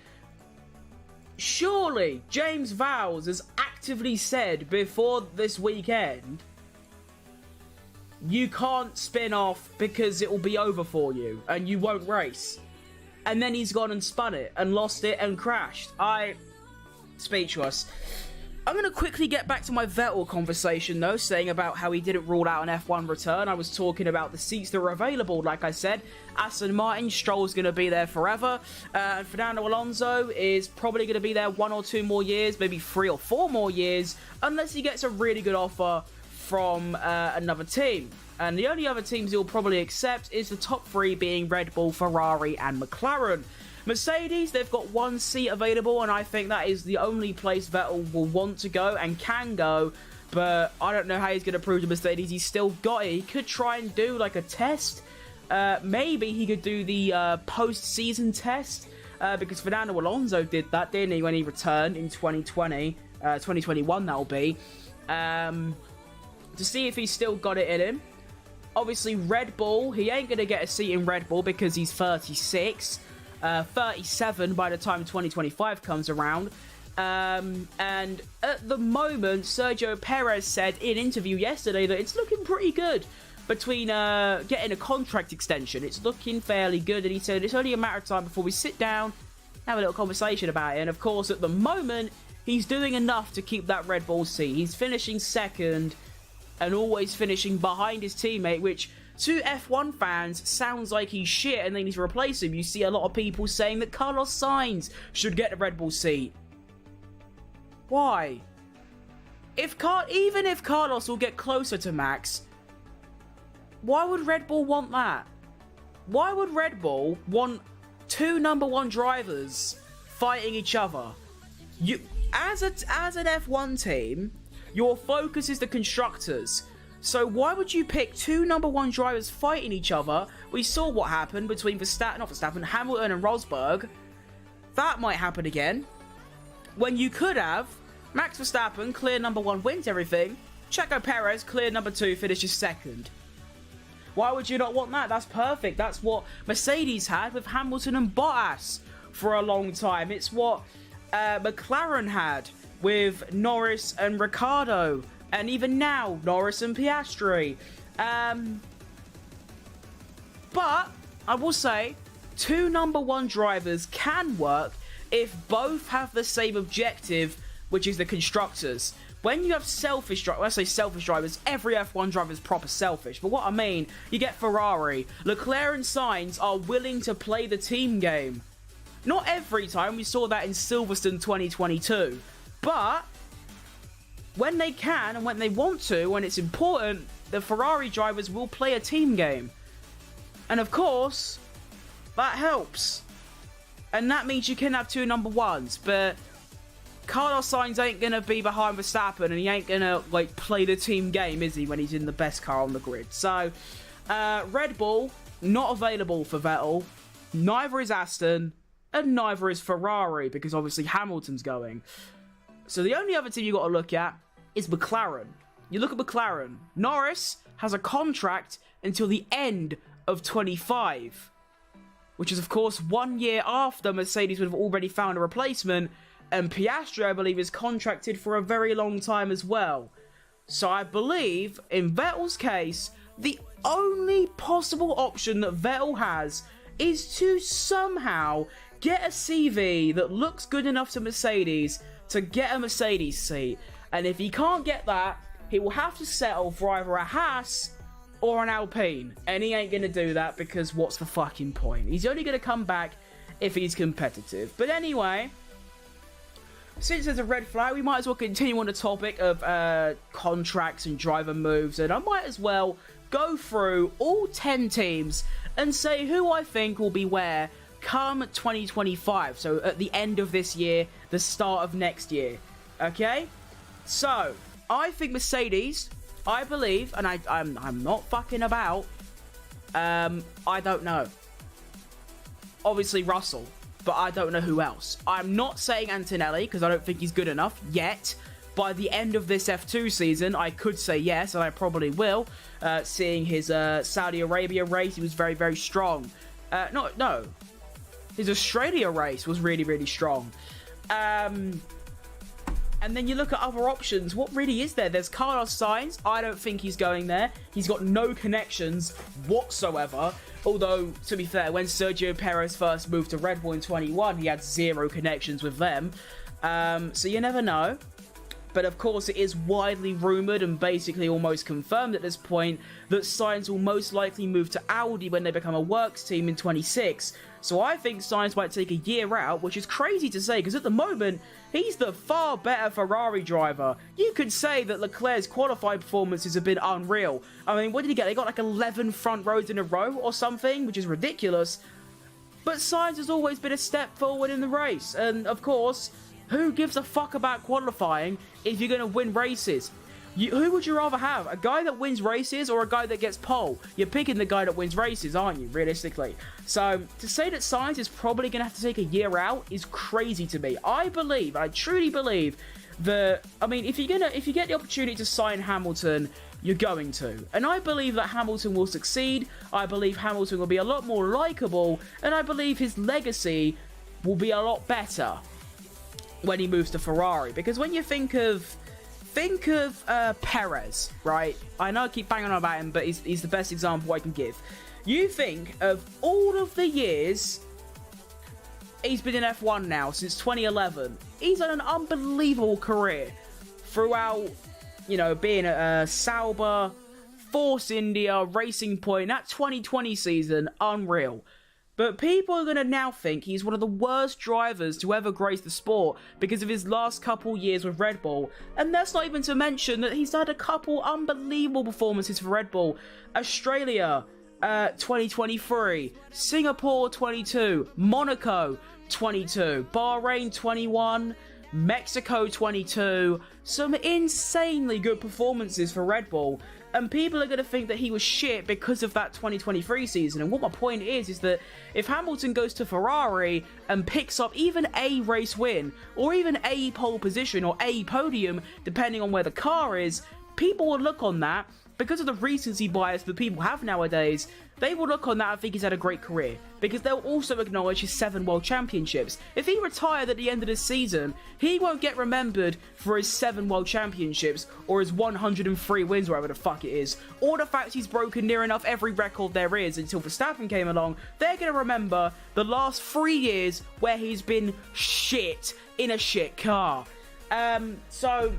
Surely, James Vowles has actively said before this weekend, you can't spin off because it will be over for you and you won't race. And then he's gone and spun it and lost it and crashed. Speechless. I'm going to quickly get back to my Vettel conversation, though, saying about how he didn't rule out an F1 return. I was talking about the seats that are available. Like I said, Aston Martin, Stroll's going to be there forever. And Fernando Alonso is probably going to be there 1 or 2 more years, maybe 3 or 4 more years, unless he gets a really good offer from another team. And the only other teams he'll probably accept is the top 3 being Red Bull, Ferrari, and McLaren. Mercedes, they've got 1 seat available, and I think that is the only place Vettel will want to go and can go, but I don't know how he's going to prove to Mercedes he's still got it. He could try and do like a test. Maybe he could do the post-season test, because Fernando Alonso did that, didn't he, when he returned in 2021 that'll be, to see if he's still got it in him. Obviously, Red Bull, he ain't going to get a seat in Red Bull because he's 36. 37 by the time 2025 comes around. And at the moment, Sergio Perez said in an interview yesterday that it's looking pretty good between getting a contract extension. It's looking fairly good, and he said it's only a matter of time before we sit down, have a little conversation about it. And of course, at the moment, he's doing enough to keep that Red Bull seat. He's finishing second and always finishing behind his teammate, which to F1 fans sounds like he's shit and they need to replace him. You see a lot of people saying that Carlos Sainz should get the Red Bull seat. Why? Even if Carlos will get closer to Max, why would Red Bull want that? Why would Red Bull want 2 number 1 drivers fighting each other? You, as an F1 team, your focus is the constructors. So why would you pick 2 number 1 drivers fighting each other? We saw what happened between Hamilton and Rosberg. That might happen again. When you could have Max Verstappen clear number 1, wins everything. Checo Perez clear number 2, finishes second. Why would you not want that? That's perfect. That's what Mercedes had with Hamilton and Bottas for a long time. It's what McLaren had with Norris and Ricciardo. And even now, Norris and Piastri. But I will say, 2 number 1 drivers can work if both have the same objective, which is the constructors. When you have selfish drivers, when I say selfish drivers, every F1 driver is proper selfish. But what I mean, you get Ferrari. Leclerc and Sainz are willing to play the team game. Not every time. We saw that in Silverstone 2022. But when they can and when they want to, when it's important, the Ferrari drivers will play a team game. And of course, that helps. And that means you can have 2 number 1s, but Carlos Sainz ain't going to be behind Verstappen, and he ain't going to play the team game, is he, when he's in the best car on the grid. So, Red Bull, not available for Vettel. Neither is Aston, and neither is Ferrari, because obviously Hamilton's going. So the only other team you got to look at is McLaren. You look at McLaren. Norris has a contract until the end of 25, which is, of course, 1 year after Mercedes would have already found a replacement, and Piastri, I believe, is contracted for a very long time as well. So I believe, in Vettel's case, the only possible option that Vettel has is to somehow get a CV that looks good enough to Mercedes to get a Mercedes seat. And if he can't get that, he will have to settle for either a Haas or an Alpine. And he ain't going to do that because what's the fucking point? He's only going to come back if he's competitive. But anyway, since there's a red flag, we might as well continue on the topic of contracts and driver moves. And I might as well go through all 10 teams and say who I think will be where come 2025. So at the end of this year, the start of next year. Okay? So, I think Mercedes, I believe, and I'm not fucking about, I don't know. Obviously Russell, but I don't know who else. I'm not saying Antonelli, because I don't think he's good enough yet. By the end of this F2 season, I could say yes, and I probably will. Seeing his Saudi Arabia race, he was very, very strong. No. His Australia race was really, really strong. And then you look at other options. What really is there? There's Carlos Sainz. I don't think he's going there. He's got no connections whatsoever. Although, to be fair, when Sergio Perez first moved to Red Bull in 21, he had zero connections with them. So you never know. But of course, it is widely rumoured and basically almost confirmed at this point that Sainz will most likely move to Audi when they become a works team in 26. So I think Sainz might take a year out, which is crazy to say, because at the moment, he's the far better Ferrari driver. You could say that Leclerc's qualifying performances have been unreal. I mean, what did he get? They got like 11 front rows in a row or something, which is ridiculous. But Sainz has always been a step forward in the race. And of course, who gives a fuck about qualifying if you're going to win races? Who would you rather have? A guy that wins races or a guy that gets pole? You're picking the guy that wins races, aren't you, realistically? So, to say that Sainz is probably going to have to take a year out is crazy to me. I truly believe that, I mean, if you get the opportunity to sign Hamilton, you're going to. And I believe that Hamilton will succeed. I believe Hamilton will be a lot more likeable. And I believe his legacy will be a lot better when he moves to Ferrari. Because when you think of Perez, right? I know I keep banging on about him, but he's the best example I can give. You think of all of the years he's been in F1 now, since 2011. He's had an unbelievable career throughout, you know, being at Sauber, Force India, Racing Point, that 2020 season, unreal. But people are going to now think he's one of the worst drivers to ever grace the sport because of his last couple years with Red Bull. And that's not even to mention that he's had a couple unbelievable performances for Red Bull. Australia, 2023, Singapore 22, Monaco 22, Bahrain 21, Mexico 22. Some insanely good performances for Red Bull. And people are going to think that he was shit because of that 2023 season. And what my point is that if Hamilton goes to Ferrari and picks up even a race win, or even a pole position, or a podium, depending on where the car is, people will look on that, because of the recency bias that people have nowadays, they will look on that and think he's had a great career. Because they'll also acknowledge his 7 world championships. If he retired at the end of the season, he won't get remembered for his 7 world championships, or his 103 wins, whatever the fuck it is, or the fact he's broken near enough every record there is until Verstappen came along. They're going to remember the last 3 years where he's been shit in a shit car. So,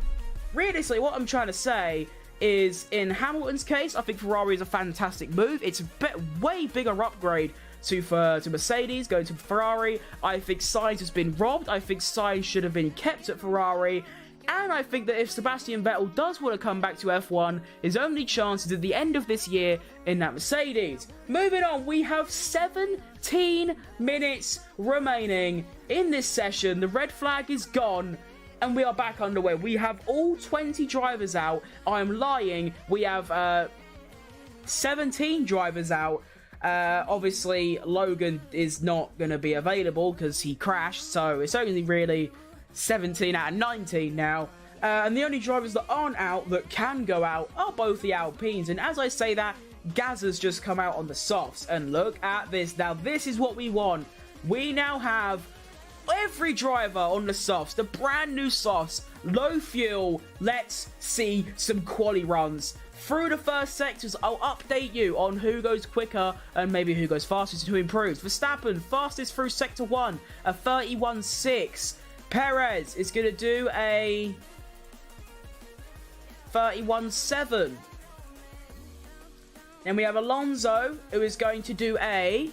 realistically, what I'm trying to say is, in Hamilton's case, I think Ferrari is a fantastic move. It's a way bigger upgrade to Mercedes, going to Ferrari. I think Sainz has been robbed. I think Sainz should have been kept at Ferrari. And I think that if Sebastian Vettel does want to come back to F1, his only chance is at the end of this year in that Mercedes. Moving on, we have 17 minutes remaining in this session. The red flag is gone. And we are back underway. We have all 20 drivers out. I'm lying. We have 17 drivers out. Obviously, Logan is not going to be available because he crashed. So it's only really 17 out of 19 now. And the only drivers that aren't out, that can go out, are both the Alpines. And as I say that, Gazza's just come out on the softs. And look at this. Now, this is what we want. We now have every driver on the softs, the brand new softs, low fuel. Let's see some quali runs. Through the first sectors, I'll update you on who goes quicker and maybe who goes fastest and who improves. Verstappen, fastest through Sector 1, a 31.6. Perez is going to do a 31.7. Then we have Alonso, who is going to do a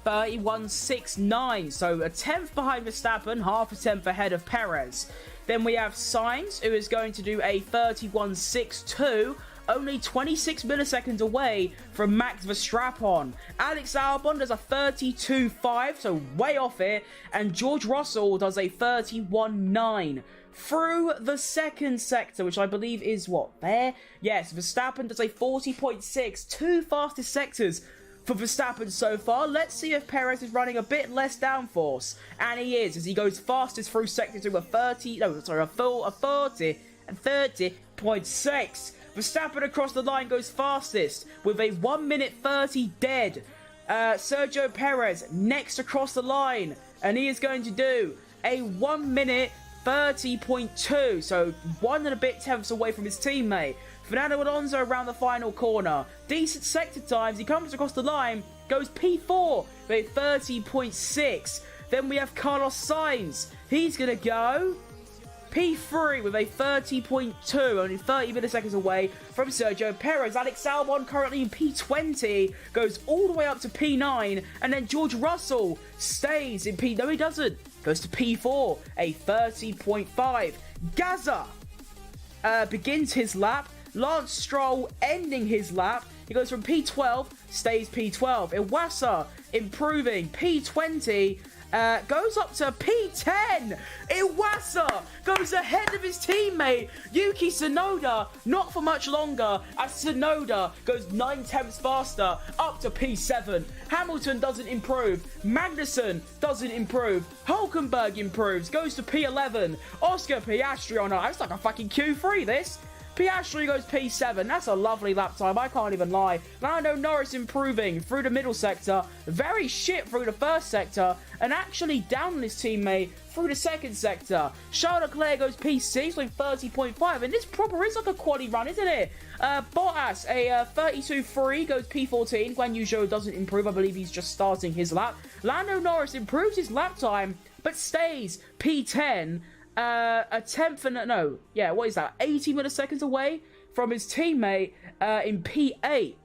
31.69. So a tenth behind Verstappen, half a tenth ahead of Perez. Then we have Sainz, who is going to do a 31.62, only 26 milliseconds away from Max Verstappen. Alex Albon does a 32.5, so way off it. And George Russell does a 31.9. Through the second sector, which I believe is what, there? Yes, Verstappen does a 40.6, two fastest sectors for Verstappen so far. Let's see if Perez is running a bit less downforce. And he is, as he goes fastest through sector 2, a 30.6. Verstappen across the line goes fastest with a 1 minute 30 dead. Sergio Perez next across the line, and he is going to do a 1 minute 30.2, so 1 and a bit tenths away from his teammate. Fernando Alonso around the final corner. Decent sector times. He comes across the line, goes P4 with 30.6. Then we have Carlos Sainz. He's going to go P3 with a 30.2, only 30 milliseconds away from Sergio Perez. Alex Albon currently in P20, goes all the way up to P9, and then George Russell stays in P... No, he doesn't. Goes to P4, a 30.5. Gaza begins his lap. Lance Stroll ending his lap. He goes from P12, stays P12. Iwasa improving, P20, goes up to P10. Iwasa goes ahead of his teammate Yuki Tsunoda, not for much longer, as Tsunoda goes 9 tenths faster, up to P7. Hamilton doesn't improve. Magnussen doesn't improve. Hulkenberg improves, goes to P11. Oscar Piastri on it's like a fucking Q3, this. Piastri goes P7. That's a lovely lap time, I can't even lie. Lando Norris improving through the middle sector. Very shit through the first sector. And actually down on his teammate through the second sector. Charles Leclerc goes P6 with 30.5. And this proper is like a quali run, isn't it? Bottas, a 32.3, goes P14. Guan Yu Zhou doesn't improve. I believe he's just starting his lap. Lando Norris improves his lap time, but stays P10. A tenth and no, yeah, what is that? 80 milliseconds away from his teammate in P8.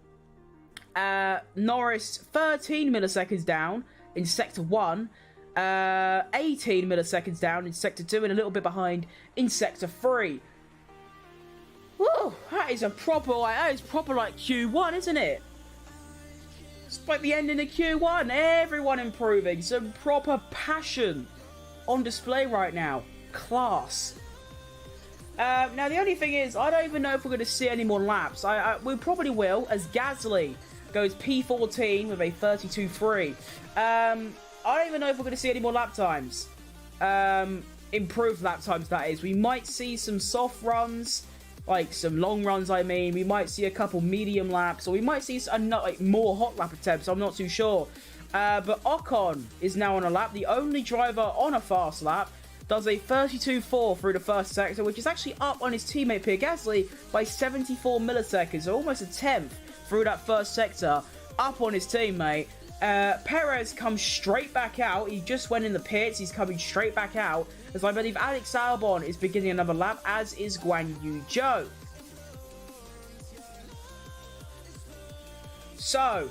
Norris 13 milliseconds down in Sector 1, 18 milliseconds down in Sector 2, and a little bit behind in Sector 3. Whoa, that is proper like Q1, isn't it? It's like the ending of Q1. Everyone improving. Some proper passion on display right now. Class. Now the only thing is, I don't even know if we're going to see any more laps. We probably will, as Gasly goes P14 with a 32.3. I don't even know if we're going to see any more lap times. Improved lap times, that is. We might see some soft runs, like some long runs, I mean. We might see a couple medium laps, or we might see more hot lap attempts. I'm not too sure. But Ocon is now on a lap. The only driver on a fast lap. Does a 32.4 through the first sector, which is actually up on his teammate Pierre Gasly by 74 milliseconds, so almost a tenth through that first sector, up on his teammate. Perez comes straight back out. He just went in the pits. He's coming straight back out, as I believe Alex Albon is beginning another lap, as is Guan Yu Zhou. So,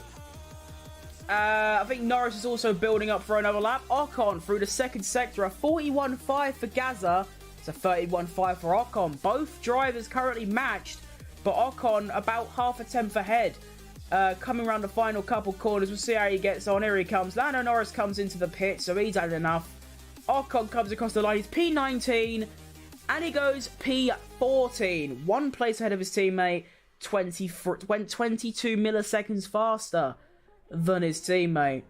I think Norris is also building up for another lap. Ocon through the second sector, a 41.5 for Gaza. It's a 31.5 for Ocon. Both drivers currently matched, but Ocon about half a tenth ahead. Coming around the final couple corners, we'll see how he gets on. Here he comes. Lando Norris comes into the pit, so he's had enough. Ocon comes across the line. He's P19, and he goes P14. 1 place ahead of his teammate. 22 milliseconds faster than his teammate.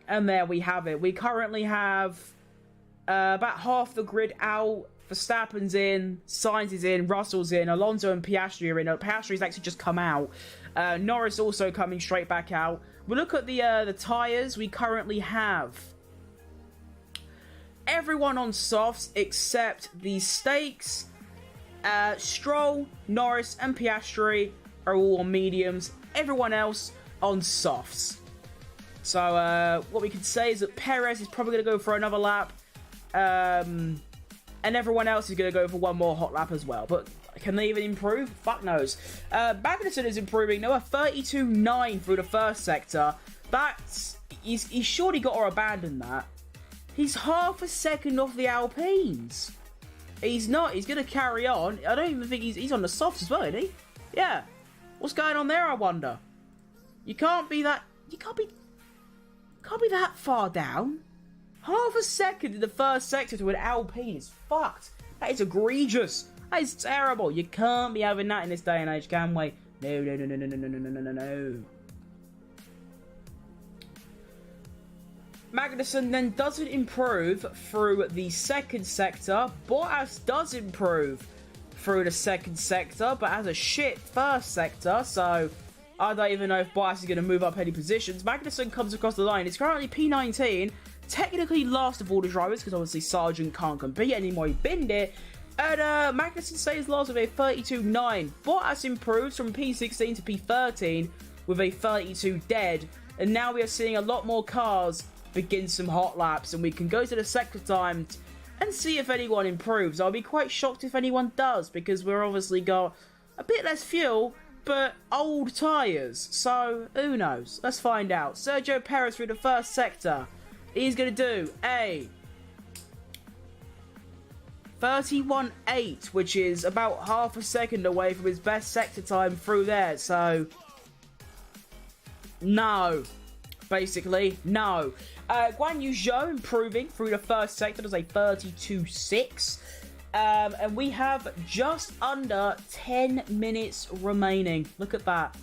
And there we have it. We currently have About half the grid out. Verstappen's in, Sainz is in, Russell's in, Alonso and Piastri are in. Piastri's actually just come out. Norris also coming straight back out. We look at the tyres. We currently have everyone on softs except the Stakes. Stroll, Norris and Piastri are all on mediums. Everyone else on softs. So what we can say is that Perez is probably going to go for another lap. And everyone else is going to go for one more hot lap as well. But can they even improve? Fuck knows. Magnussen is improving. Now a 32.9 through the first sector. He's surely got to abandon that. He's half a second off the Alpines. He's not. He's going to carry on. I don't even think he's on the softs as well, isn't he? Yeah. What's going on there, I wonder? You can't be that... You can't be that far down. Half a second in the first sector to an Alpine is fucked. That is egregious. That is terrible. You can't be having that in this day and age, can we? No, no, no, no, no, no, no, no, no, no. Magnussen then doesn't improve through the second sector. Bottas does improve through the second sector, but has a shit first sector, so I don't even know if Bottas is going to move up any positions. Magnussen comes across the line. It's currently P19. Technically last of all the drivers, because obviously Sargent can't compete anymore. He binned it. And Magnussen stays last with a 32.9. Bottas improves from P16 to P13 with a 32 dead. And now we are seeing a lot more cars begin some hot laps. And we can go to the sector time and see if anyone improves. I'll be quite shocked if anyone does, because we're obviously got a bit less fuel, but old tyres. So, who knows? Let's find out. Sergio Perez through the first sector. He's going to do a 31.8, which is about half a second away from his best sector time through there. So, no. Basically, no. Guan Yu Zhou improving through the first sector does a 32.6. And we have just under 10 minutes remaining. Look at that.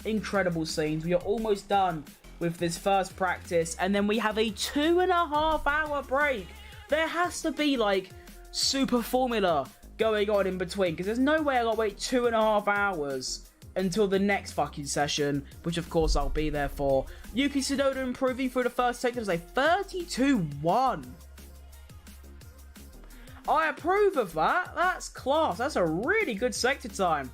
Incredible scenes. We are almost done with this first practice, and then we have a 2.5 hour break. There has to be like super formula going on in between, because there's no way I gotta wait 2.5 hours until the next fucking session, which of course I'll be there for. Yuki Tsunoda improving through the first sector is a 32.1. I approve of that. That's class. That's a really good sector time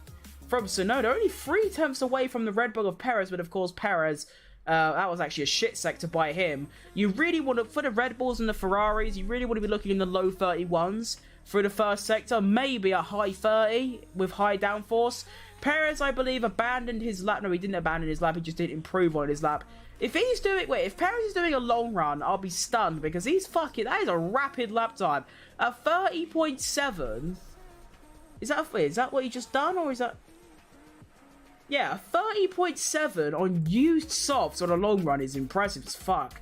from Tsunoda. Only 3 tenths away from the Red Bull of Perez, but of course Perez, that was actually a shit sector by him. You really want to, for the Red Bulls and the Ferraris, you really want to be looking in the low 31s through the first sector. Maybe a high 30 with high downforce. Perez, I believe, abandoned his lap. No, he didn't abandon his lap. He just didn't improve on his lap. If he's doing... Wait, if Perez is doing a long run, I'll be stunned, because he's fucking... That is a rapid lap time. A 30.7... Is that what he just done, or is that... Yeah, a 30.7 on used softs on a long run is impressive as fuck.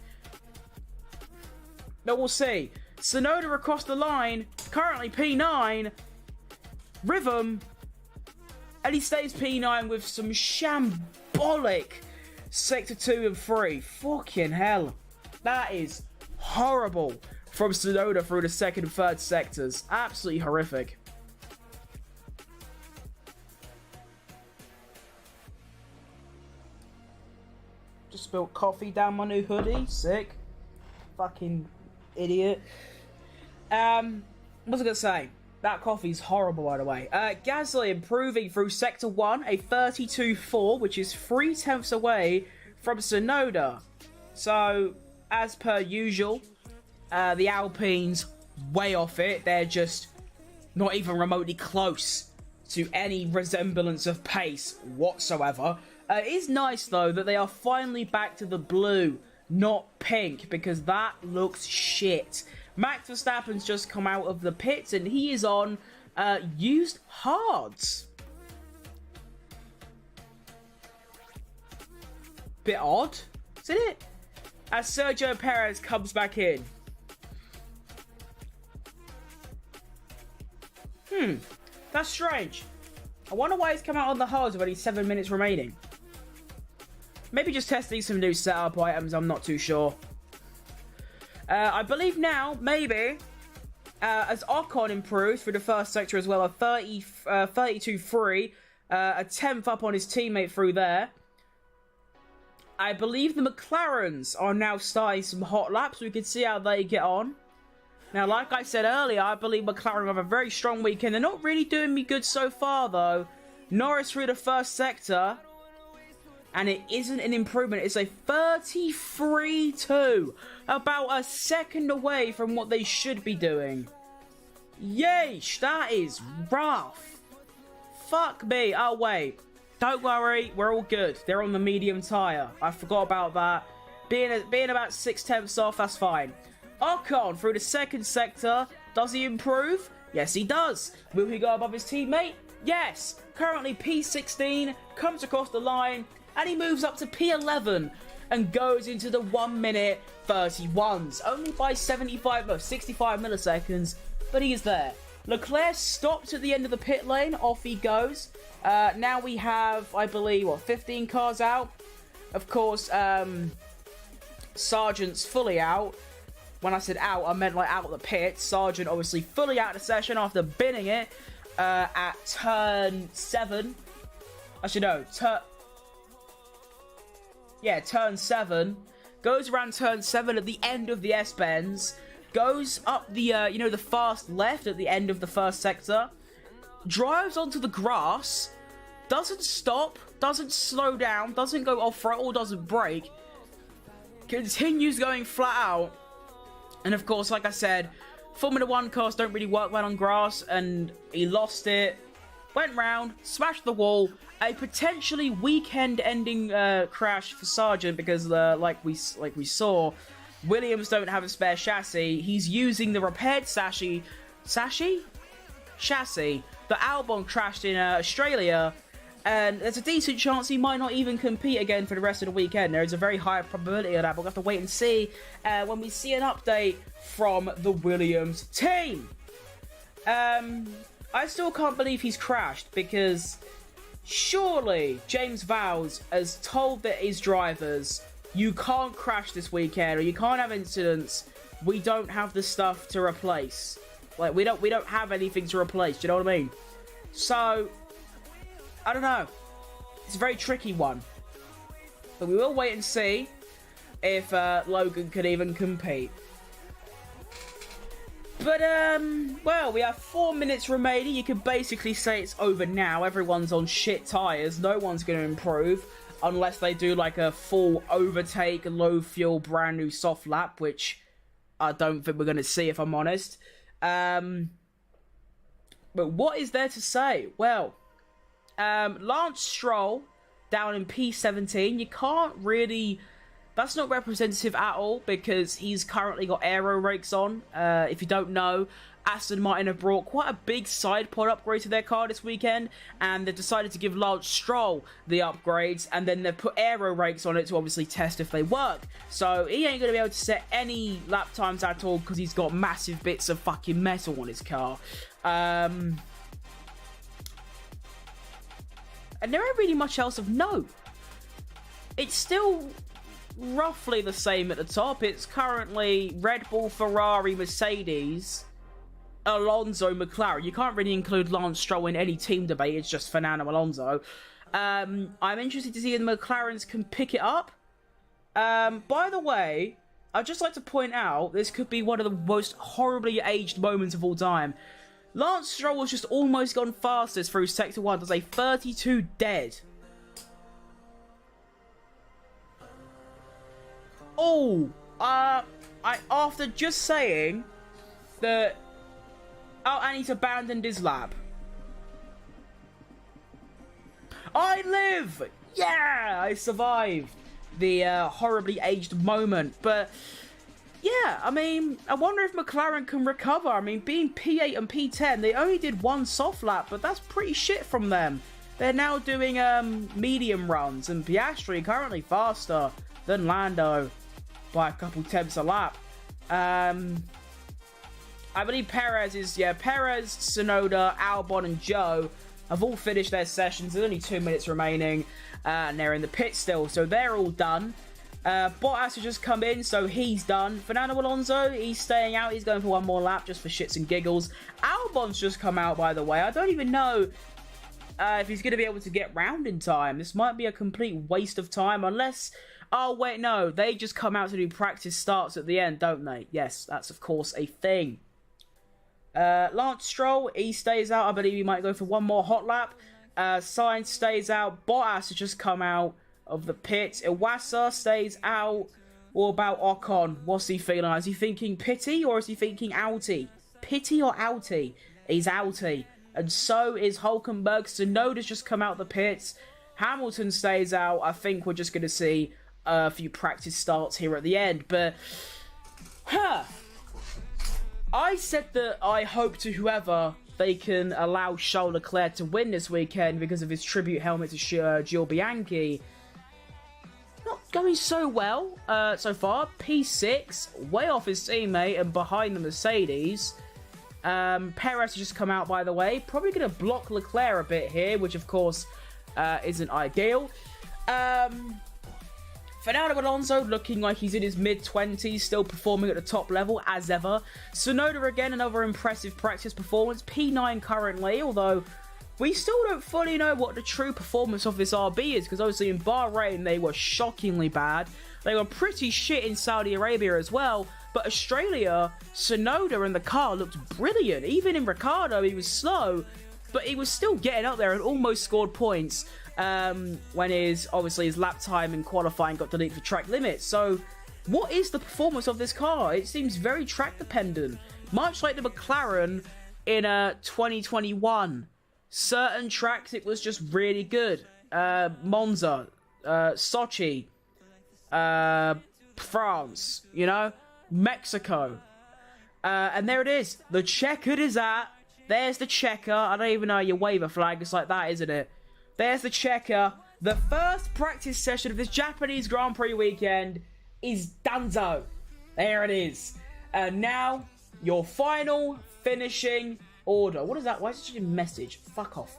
Now we'll see. Tsunoda across the line, currently P9. Rhythm. And he stays P9 with some shambolic Sector 2 and 3. Fucking hell. That is horrible from Tsunoda through the second and third sectors. Absolutely horrific. Just spilled coffee down my new hoodie. Sick. Fucking idiot. What was I gonna say? That coffee's horrible, by the way. Gasly improving through Sector 1, a 32.4, which is 3 tenths away from Tsunoda. So, as per usual, the Alpines way off it. They're just not even remotely close to any resemblance of pace whatsoever. It is nice, though, that they are finally back to the blue, not pink, because that looks shit. Max Verstappen's just come out of the pits, and he is on used hards. Bit odd, isn't it? As Sergio Perez comes back in. That's strange. I wonder why he's come out on the hards with only 7 minutes remaining. Maybe just testing some new setup items, I'm not too sure. I believe now, maybe, as Ocon improves through the first sector as well, a 32-3, a 10th up on his teammate through there. I believe the McLarens are now starting some hot laps. We can see how they get on. Now, like I said earlier, I believe McLaren have a very strong weekend. They're not really doing me good so far, though. Norris through the first sector. And it isn't an improvement. It's a 33-2. About a second away from what they should be doing. Yeesh, that is rough. Fuck me. Oh, wait. Don't worry, we're all good. They're on the medium tyre. I forgot about that. Being about 6/10 off, that's fine. Ocon through the second sector. Does he improve? Yes, he does. Will he go above his teammate? Yes. Currently P16, comes across the line, and he moves up to P11 and goes into the 1-minute 31s. Only by 65 milliseconds, but he is there. Leclerc stopped at the end of the pit lane. Off he goes. Now we have, I believe, 15 cars out. Of course, Sargent's fully out. When I said out, I meant like out of the pit. Sargent obviously fully out of the session after binning it at turn 7. Actually, no. Turn 7. Goes around turn 7 at the end of the S-bends. Goes up the, the fast left at the end of the first sector. Drives onto the grass. Doesn't stop. Doesn't slow down. Doesn't go off throttle. Doesn't brake. Continues going flat out. And of course, like I said, Formula 1 cars don't really work well on grass. And he lost it. Went round. Smashed the wall. A potentially weekend-ending crash for Sargent because, like we saw, Williams don't have a spare chassis. He's using the repaired chassis that Albon crashed in Australia, and there's a decent chance he might not even compete again for the rest of the weekend. There is a very high probability of that, but we'll have to wait and see when we see an update from the Williams team. I still can't believe he's crashed because surely James Vowles has told his drivers, you can't crash this weekend, or you can't have incidents. We don't have the stuff to replace. Like, we don't have anything to replace. Do you know what I mean? So, I don't know. It's a very tricky one. But we will wait and see if Logan could even compete. But, well, we have 4 minutes remaining. You could basically say it's over now. Everyone's on shit tyres. No one's going to improve. Unless they do, like, a full overtake, low fuel, brand new soft lap. Which I don't think we're going to see, if I'm honest. But what is there to say? Well, Lance Stroll down in P17. You can't really... That's not representative at all because he's currently got aero rakes on. If you don't know, Aston Martin have brought quite a big side pod upgrade to their car this weekend, and they've decided to give Lance Stroll the upgrades, and then they've put aero rakes on it to obviously test if they work. So he ain't going to be able to set any lap times at all because he's got massive bits of fucking metal on his car. And there ain't really much else of note. It's still roughly the same at the top. It's currently Red Bull, Ferrari, Mercedes, Alonso, McLaren. You can't really include Lance Stroll in any team debate. It's just Fernando Alonso. I'm interested to see if the McLarens can pick it up. By the way, I'd just like to point out, this could be one of the most horribly aged moments of all time. Lance Stroll has just almost gone fastest through Sector 1. There's a 32 dead. Oh, after just saying that, and he's abandoned his lap. I live! Yeah, I survived the horribly aged moment. But yeah, I mean, I wonder if McLaren can recover. I mean, being P8 and P10, they only did one soft lap, but that's pretty shit from them. They're now doing medium runs, and Piastri currently faster than Lando by a couple tenths a lap. I believe Perez is, Perez, Tsunoda, Albon, and Joe have all finished their sessions. There's only 2 minutes remaining, and they're in the pit still, so they're all done. Bottas has just come in, so he's done. Fernando Alonso, he's staying out. He's going for one more lap just for shits and giggles. Albon's just come out, by the way. I don't even know if he's going to be able to get round in time. This might be a complete waste of time unless... Oh, wait, no. They just come out to do practice starts at the end, don't they? Yes, that's, of course, a thing. Lance Stroll, he stays out. I believe he might go for one more hot lap. Sainz stays out. Bottas has just come out of the pit. Iwasa stays out. What about Ocon? What's he feeling? Is he thinking pity or is he thinking outie? Pity or outie? He's outie. And so is Hulkenberg. Tsunoda's just come out the pits. Hamilton stays out. I think we're just going to see a few practice starts here at the end. But, I said that I hope to whoever they can allow Charles Leclerc to win this weekend because of his tribute helmet to Gil Bianchi. Not going so well so far. P6, way off his teammate and behind the Mercedes. Perez has just come out, by the way. Probably going to block Leclerc a bit here, which of course isn't ideal. Fernando Alonso looking like he's in his mid-20s, still performing at the top level as ever. Tsunoda again, another impressive practice performance. P9 currently, although we still don't fully know what the true performance of this RB is, because obviously in Bahrain they were shockingly bad. They were pretty shit in Saudi Arabia as well, but Australia, Tsunoda and the car looked brilliant. Even in Ricciardo, he was slow, but he was still getting up there and almost scored points when his lap time in qualifying got deleted for track limits. So what is the performance of this car? It seems very track dependent, much like the McLaren in 2021. Certain tracks it was just really good. Monza, Sochi, France, you know, Mexico. And there it is. The checkered is at. There's the checker. I don't even know your wave a flag. It's like that, isn't it? There's the checker. The first practice session of this Japanese Grand Prix weekend is donezo. There it is. And now, your final finishing order. What is that? Why is it such a message? Fuck off.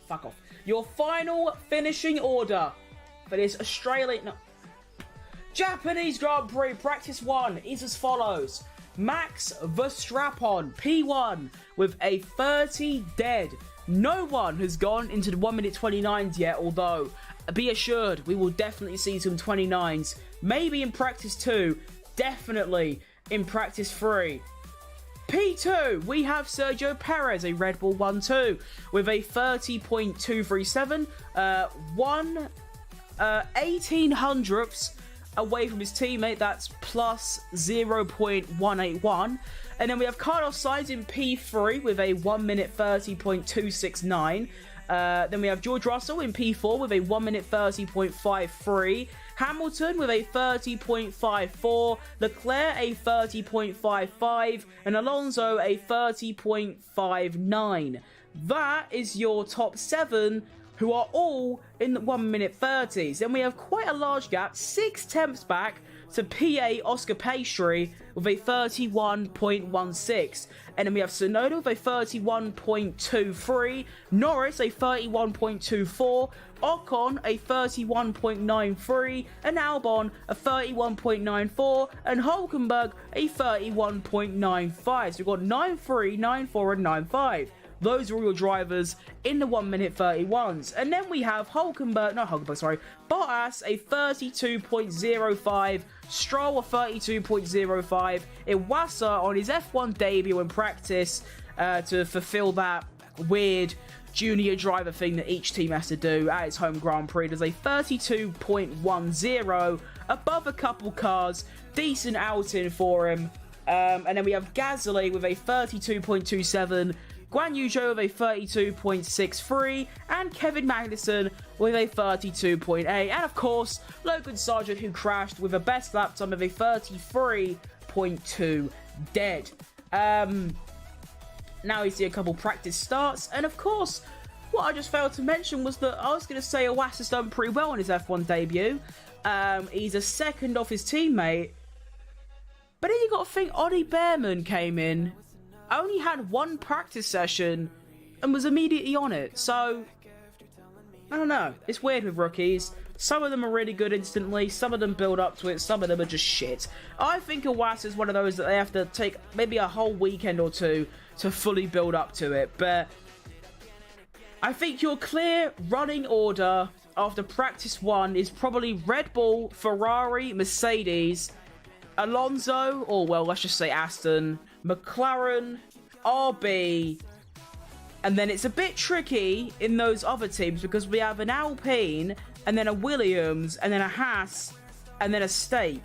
Fuck off. Your final finishing order for this Australian... No, Japanese Grand Prix Practice 1 is as follows. Max Verstappen, P1, with a 30 dead. No one has gone into the 1 minute 29s yet, although be assured we will definitely see some 29s. Maybe in practice 2, definitely in practice 3. P2, we have Sergio Perez, a Red Bull 1-2, with a 30.237, 18 hundredths away from his teammate. That's plus 0.181. And then we have Carlos Sainz in P3 with a 1 minute 30.269. Then we have George Russell in P4 with a 1 minute 30.53. Hamilton with a 30.54. Leclerc a 30.55. And Alonso a 30.59. That is your top 7 who are all in the 1 minute 30s. Then we have quite a large gap, 6 tenths back to P8 Oscar Pastry with a 31.16. And then we have Tsunoda with a 31.23, Norris a 31.24, Ocon a 31.93, and Albon a 31.94, and Hulkenberg a 31.95. So we've got 9.3, 9.4, and 9.5. Those are all your drivers in the 1 minute 31s. And then we have Bottas a 32.05, Stroll a 32.05, Iwasa on his F1 debut in practice to fulfill that weird junior driver thing that each team has to do at its home Grand Prix. There's a 32.10, above a couple cars, decent outing for him. And then we have Gasly with a 32.27, Guan Yu Zhou with a 32.63, and Kevin Magnussen with a 32.8, and of course, Logan Sargent, who crashed with a best lap time of a 33.2 dead. Now we see a couple practice starts, and of course, what I just failed to mention was that I was going to say Iwasa's done pretty well on his F1 debut. He's a second off his teammate, but then you got to think Ollie Behrman came in, only had one practice session and was immediately on it. So, I don't know. It's weird with rookies. Some of them are really good instantly, some of them build up to it, some of them are just shit. I think a WAT is one of those that they have to take maybe a whole weekend or two to fully build up to it, but I think your clear running order after practice 1 is probably Red Bull, Ferrari, Mercedes, Alonso, or well, let's just say Aston, McLaren, RB, and then it's a bit tricky in those other teams because we have an Alpine, and then a Williams, and then a Haas, and then a Stake.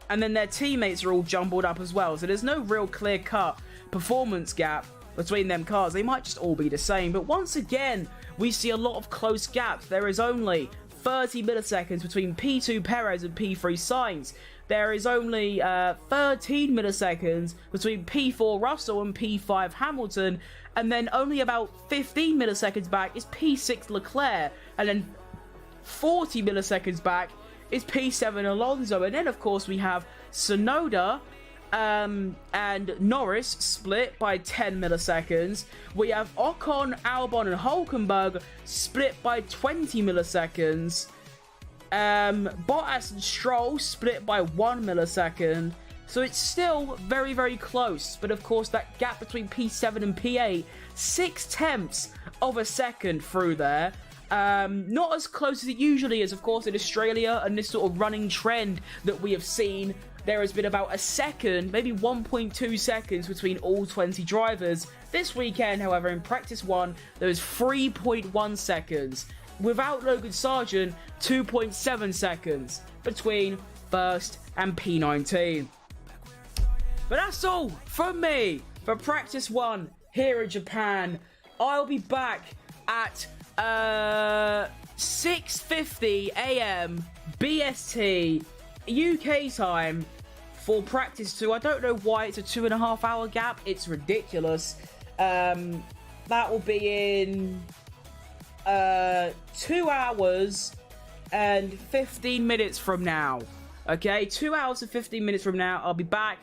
And then their teammates are all jumbled up as well, so there's no real clear-cut performance gap between them cars. They might just all be the same, but once again, we see a lot of close gaps. There is only 30 milliseconds between P2 Perez and P3 Sainz. There is only 13 milliseconds between P4 Russell and P5 Hamilton, and then only about 15 milliseconds back is P6 Leclerc, and then 40 milliseconds back is P7 Alonso. And then, of course, we have Tsunoda and Norris split by 10 milliseconds. We have Ocon, Albon, and Hulkenberg split by 20 milliseconds. Bottas and Stroll split by 1 millisecond. So it's still very, very close. But of course, that gap between P7 and P8, 6/10 of a second through there. Not as close as it usually is, of course, in Australia, and this sort of running trend that we have seen. There has been about a second, maybe 1.2 seconds between all 20 drivers. This weekend, however, in practice 1, there was 3.1 seconds. Without Logan Sargent, 2.7 seconds between first and P19. But that's all from me for practice 1 here in Japan. I'll be back at 6:50 a.m. BST UK time for practice 2. I don't know why it's a 2.5 hour gap. It's ridiculous. That will be in 2 hours and 15 minutes from now. Okay, 2 hours and 15 minutes from now, I'll be back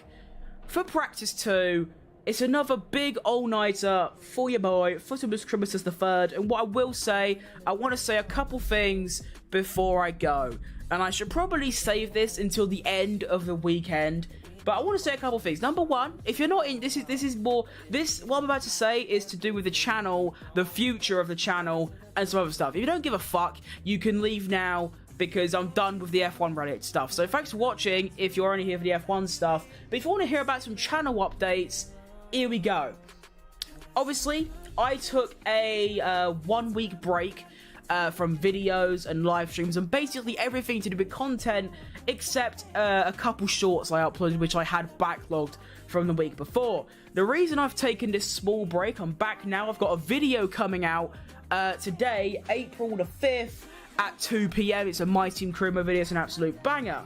for practice 2. It's another big all-nighter for your boy, Footballers Criminals III. And what I will say, I want to say a couple things before I go. And I should probably save this until the end of the weekend. But I want to say a couple things. Number one, if you're not in, this is more, what I'm about to say is to do with the channel, the future of the channel, and some other stuff. If you don't give a fuck, you can leave now, because I'm done with the F1 Reddit stuff. So thanks for watching, if you're only here for the F1 stuff. But if you want to hear about some channel updates, here we go. Obviously, I took a 1 week break from videos and live streams and basically everything to do with content except a couple shorts I uploaded which I had backlogged from the week before. The reason I've taken this small break, I'm back now. I've got a video coming out today, April the 5th at 2 p.m. It's a My Team Crewmo video. It's an absolute banger.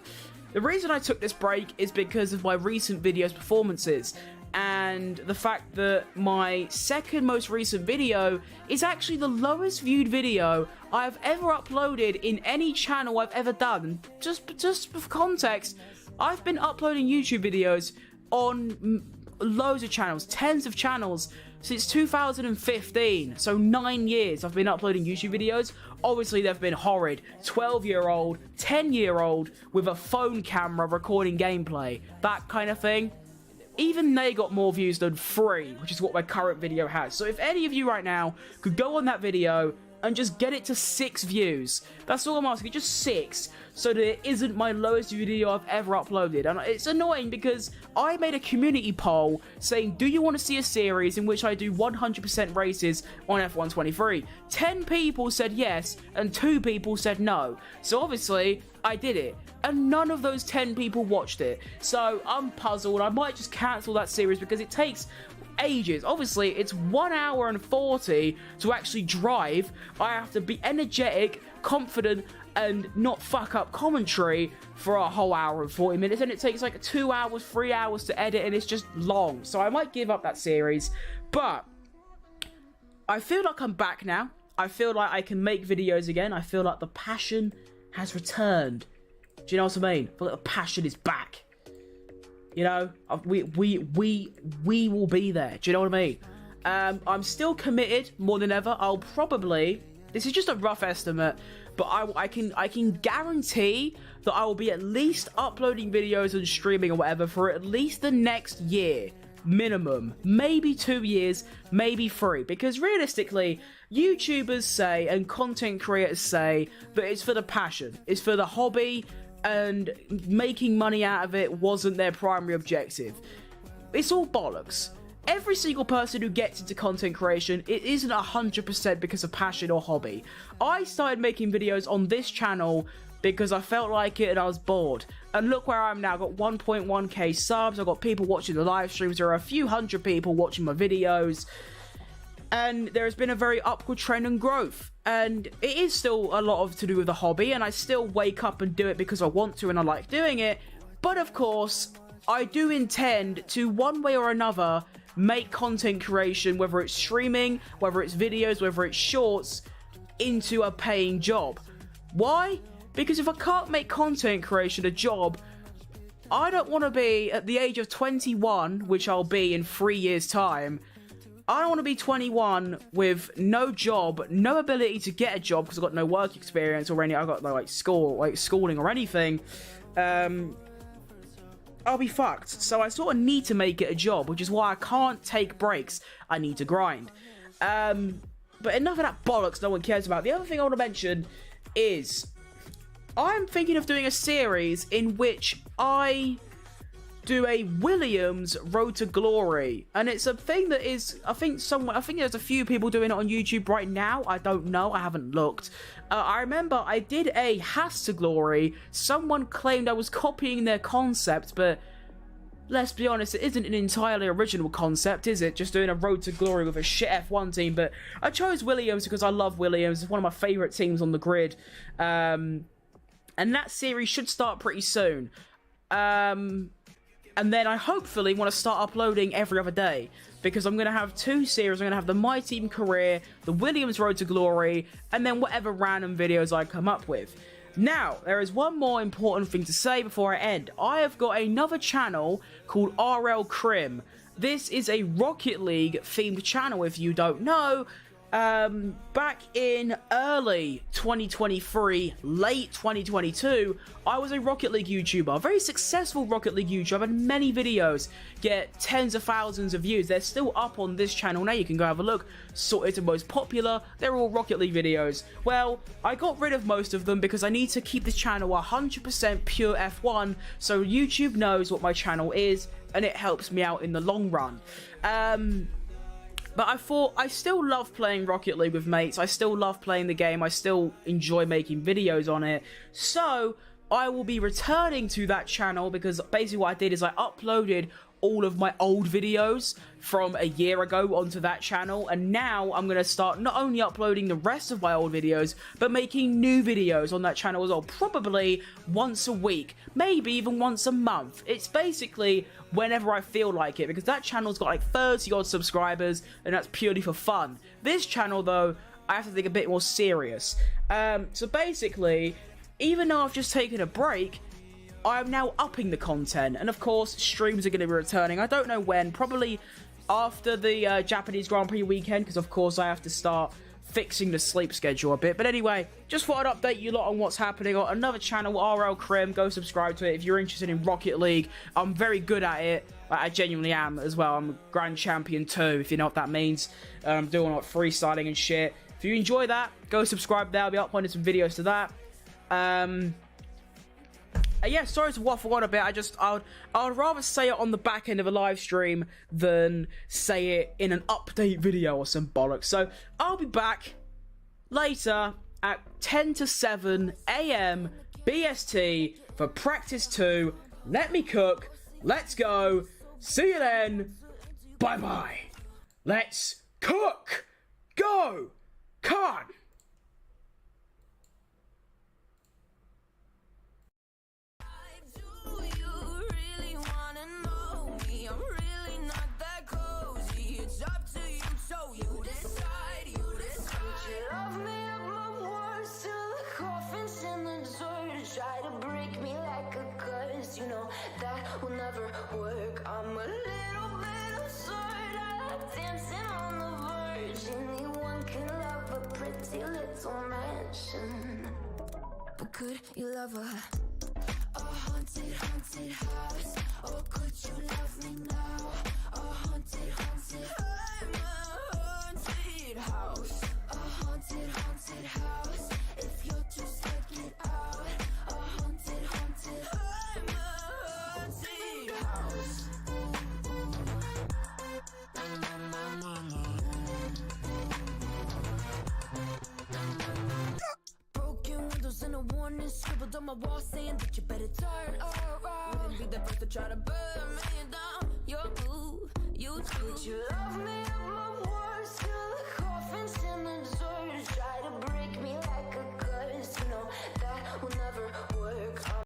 The reason I took this break is because of my recent videos performances, and the fact that my second most recent video is actually the lowest viewed video I've ever uploaded in any channel I've ever done. Just for context, I've been uploading YouTube videos on loads of channels, tens of channels, since 2015, so 9 years I've been uploading YouTube videos. Obviously they've been horrid, 12-year-old, 10-year-old with a phone camera recording gameplay, that kind of thing. Even they got more views than 3, which is what my current video has. So if any of you right now could go on that video and just get it to 6 views, that's all I'm asking, just 6, so that it isn't my lowest video I've ever uploaded. And it's annoying because I made a community poll saying, do you want to see a series in which I do 100% races on F1 23? 10 people said yes, and 2 people said no. So obviously, I did it. And none of those 10 people watched it. So I'm puzzled. I might just cancel that series because it takes ages. Obviously, it's 1 hour and 40 to actually drive. I have to be energetic, confident, and not fuck up commentary for a whole hour and 40 minutes. And it takes like 2 hours, 3 hours to edit, and it's just long. So I might give up that series. But I feel like I'm back now. I feel like I can make videos again. I feel like the passion has returned. Do you know what I mean? I feel like the passion is back. You know, we will be there. Do you know what I mean? I'm still committed more than ever. I'll probably this is just a rough estimate, but I can guarantee that I will be at least uploading videos and streaming or whatever for at least the next year. Minimum. Maybe 2 years, maybe 3. Because realistically, YouTubers say and content creators say that it's for the passion. It's for the hobby, and making money out of it wasn't their primary objective. It's all bollocks. Every single person who gets into content creation, it isn't 100% because of passion or hobby. I started making videos on this channel because I felt like it and I was bored. And look where I am now. I've got 1.1k subs. I've got people watching the live streams. There are a few hundred people watching my videos. And there has been a very upward trend and growth. And it is still a lot of to do with the hobby. And I still wake up and do it because I want to and I like doing it. But of course, I do intend to, one way or another, make content creation, whether it's streaming, whether it's videos, whether it's shorts, into a paying job. Why? Because if I can't make content creation a job, I don't want to be at the age of 21, which I'll be in 3 years' time. I don't want to be 21 with no job, no ability to get a job because I've got no work experience or I've got like schooling or anything. I'll be fucked. So I sort of need to make it a job, which is why I can't take breaks. I need to grind. But enough of that bollocks no one cares about. The other thing I want to mention is I'm thinking of doing a series in which I do a Williams Road to Glory, and it's a thing that is, I think there's a few people doing it on YouTube right now. I don't know, I haven't looked. I remember I did a Has to Glory. Someone claimed I was copying their concept, but let's be honest, it isn't an entirely original concept, is it? Just doing a Road to Glory with a shit F1 team. But I chose Williams because I love Williams. It's one of my favourite teams on the grid. And that series should start pretty soon. And then I hopefully want to start uploading every other day, because I'm going to have 2 series. I'm going to have the My Team Career, the Williams Road to Glory, and then whatever random videos I come up with. Now, there is one more important thing to say before I end. I have got another channel called RL Crim. This is a Rocket League themed channel, if you don't know. Back in early 2023, late 2022, I was a Rocket League YouTuber, a very successful Rocket League YouTuber. I've had many videos get tens of thousands of views. They're still up on this channel now. You can go have a look. Sorted to most popular. They're all Rocket League videos. Well, I got rid of most of them because I need to keep this channel 100% pure F1, so YouTube knows what my channel is, and it helps me out in the long run. But I thought, I still love playing Rocket League with mates. I still love playing the game. I still enjoy making videos on it. So I will be returning to that channel, because basically what I did is I uploaded all of my old videos from a year ago onto that channel, and now I'm going to start not only uploading the rest of my old videos, but making new videos on that channel as well, probably once a week, maybe even once a month. It's basically whenever I feel like it, because that channel's got like 30 odd subscribers, and that's purely for fun. This channel, though, I have to think a bit more serious. So basically, even though I've just taken a break, I'm now upping the content, and of course streams are going to be returning. I don't know when, probably after the Japanese Grand Prix weekend, because of course I have to start fixing the sleep schedule a bit. But anyway, just thought I'd update you lot on what's happening on another channel, RL Crim. Go subscribe to it if you're interested in Rocket League. I'm very good at it. I genuinely am as well. I'm Grand Champion 2, if you know what that means. I'm doing like freestyling and shit. If you enjoy that, go subscribe there. I'll be uploading some videos to that. Yeah, sorry to waffle on a bit. I would rather say it on the back end of a live stream than say it in an update video or some bollocks. So I'll be back later at 10 to 7 AM BST for practice 2. Let me cook. Let's go. See you then. Bye bye. Let's cook. Go. Come on. Try to break me like a curse, you know that will never work. I'm a little bit absurd. I like dancing on the verge. Anyone can love a pretty little mansion. But could you love her? A haunted, haunted house. Or could you love me now? A haunted, haunted. I'm a haunted house. A haunted, haunted house. If you're just like it out. A haunted, haunted. I'm a haunted house. Broken windows and a warning scribbled on my wall saying that you better turn around. Wouldn't be the first to try to burn me down. Your move, you too. Would you love me